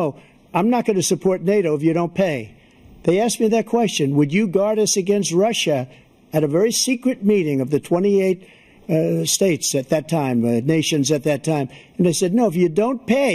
I'm not going to support NATO if you don't pay. They asked me that question, would you guard us against Russia, at a very secret meeting of the 28 states at that time, nations at that time. And I said, no, if you don't pay,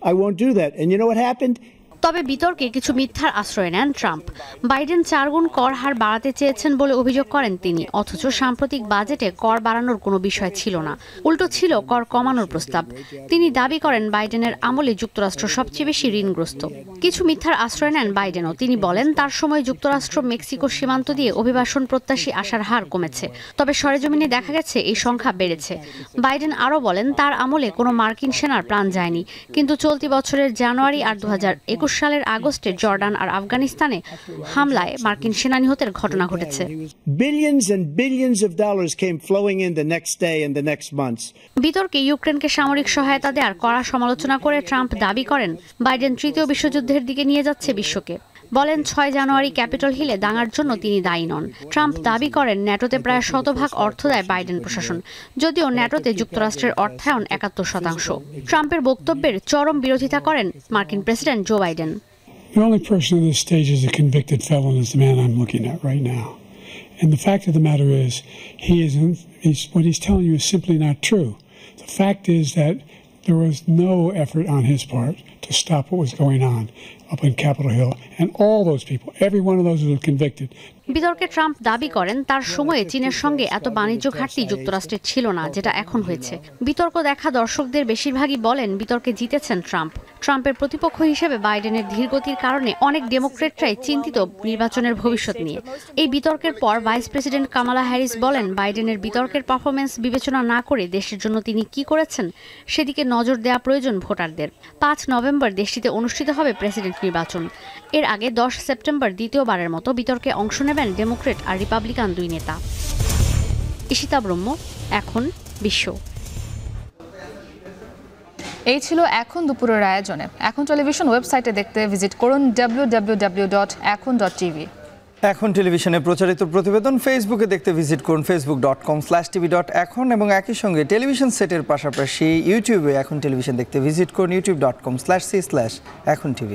I won't do that. And you know what happened? তবে বিতর্কে কিছু মিথ্যার আশ্রয় নেন Trump. Biden 4 গুণ কর হার বাড়াতে চেয়েছেন বলে অভিযোগ করেন তিনি, অথচ সাম্প্রতিক বাজেটে কর বাড়ানোর কোনো বিষয় ছিল না, উল্টো ছিল কর কমানোর প্রস্তাব। তিনি দাবি করেন বাইডেনের আমলে যুক্তরাষ্ট্র সবচেয়ে বেশি ঋণগ্রস্ত। কিছু মিথ্যার আশ্রয় নেন বাইডেনও। তিনি বলেন তার সময় যুক্তরাষ্ট্র মেক্সিকো সীমান্ত দিয়ে অভিবাসন প্রত্যাশী আসার হার কমেছে, তবে সরেজমিনে দেখা গেছে এই সংখ্যা বেড়েছে। বাইডেন আরও বলেন তার আমলে কোনো মার্কিন সেনার প্রাণ যায়নি, কিন্তু চলতি বছরের জানুয়ারি আর 2021 সালের আগস্টে জর্ডান আর আফগানিস্তানে হামলায় মার্কিন সেনা নিহতের ঘটনা ঘটেছে। Billions and billions of dollars came flowing in the next day and the next months. বিতর্কে ইউক্রেনকে সামরিক সহায়তা দেওয়ার কড়া সমালোচনা করে ট্রাম্প দাবি করেন বাইডেন তৃতীয় বিশ্বযুদ্ধের দিকে নিয়ে যাচ্ছে বিশ্বকে। বলেন 6 জানুয়ারি ক্যাপিটল হিলে দাঙ্গার জন্য তিনি দায়ী নন। ট্রাম্প দাবি করেন ন্যাটোতে প্রায় 100% অর্থ দেয় বাইডেন প্রশাসন, যদিও ন্যাটোতে যুক্তরাষ্ট্রের অর্থায়ন 71%। ট্রাম্পের বক্তব্যের চরম বিরোধিতা করেন মার্কিন president Joe Biden. The only person on this stage is a convicted felon is the man I'm looking at right now. And the fact of the matter is, what he's telling you is simply not true. The fact is that there was no effort on his part to stop what was going on. up on Capitol Hill, and all those people, every one of those who were convicted. বিতর্কে Trump দাবি করেন তার সময়ে চীনের সঙ্গে এত বাণিজ্য ঘাটতি যুক্তরাষ্ট্রের ছিল না যেটা এখন হয়েছে। বিতর্ক দেখা দর্শকদের বেশিরভাগই বলেন বিতর্কে জিতেছেন ট্রাম্প। ট্রাম্পের প্রতিপক্ষ হিসেবে বাইডেনের ধীরগতির কারণে অনেক ডেমোক্রেটরাই চিন্তিত নির্বাচনের ভবিষ্যৎ নিয়ে। এই বিতর্কের পর ভাইস প্রেসিডেন্ট কামালা হ্যারিস বলেন বাইডেনের বিতর্কের পারফরমেন্স বিবেচনা না করে দেশের জন্য তিনি কি করেছেন সেদিকে নজর দেওয়া প্রয়োজন ভোটারদের। ৫ নভেম্বর দেশটিতে অনুষ্ঠিত হবে প্রেসিডেন্ট নির্বাচন। এর আগে ১০ সেপ্টেম্বর দ্বিতীয়বারের মতো বিতর্কে অংশ নেবেন ডেমোক্রেট আর রিপাবলিকান দুই নেতা। ঈশিতা ব্রহ্ম, এখন বিশ্ব। এই ছিল এখন দুপুরের আয়োজনে। এখন টেলিভিশন ওয়েবসাইটে দেখতে ভিজিট করুন www.ekon.tv। এখন টেলিভিশনে প্রচারিত প্রতিবেদন ফেসবুকে দেখতে ভিজিট করুন facebook.com/tv.ekon এবং একই সঙ্গে টেলিভিশন সেটের পাশাপাশি ইউটিউবে এখন টেলিভিশন দেখতে ভিজিট করুন youtube.com/c/ekontv।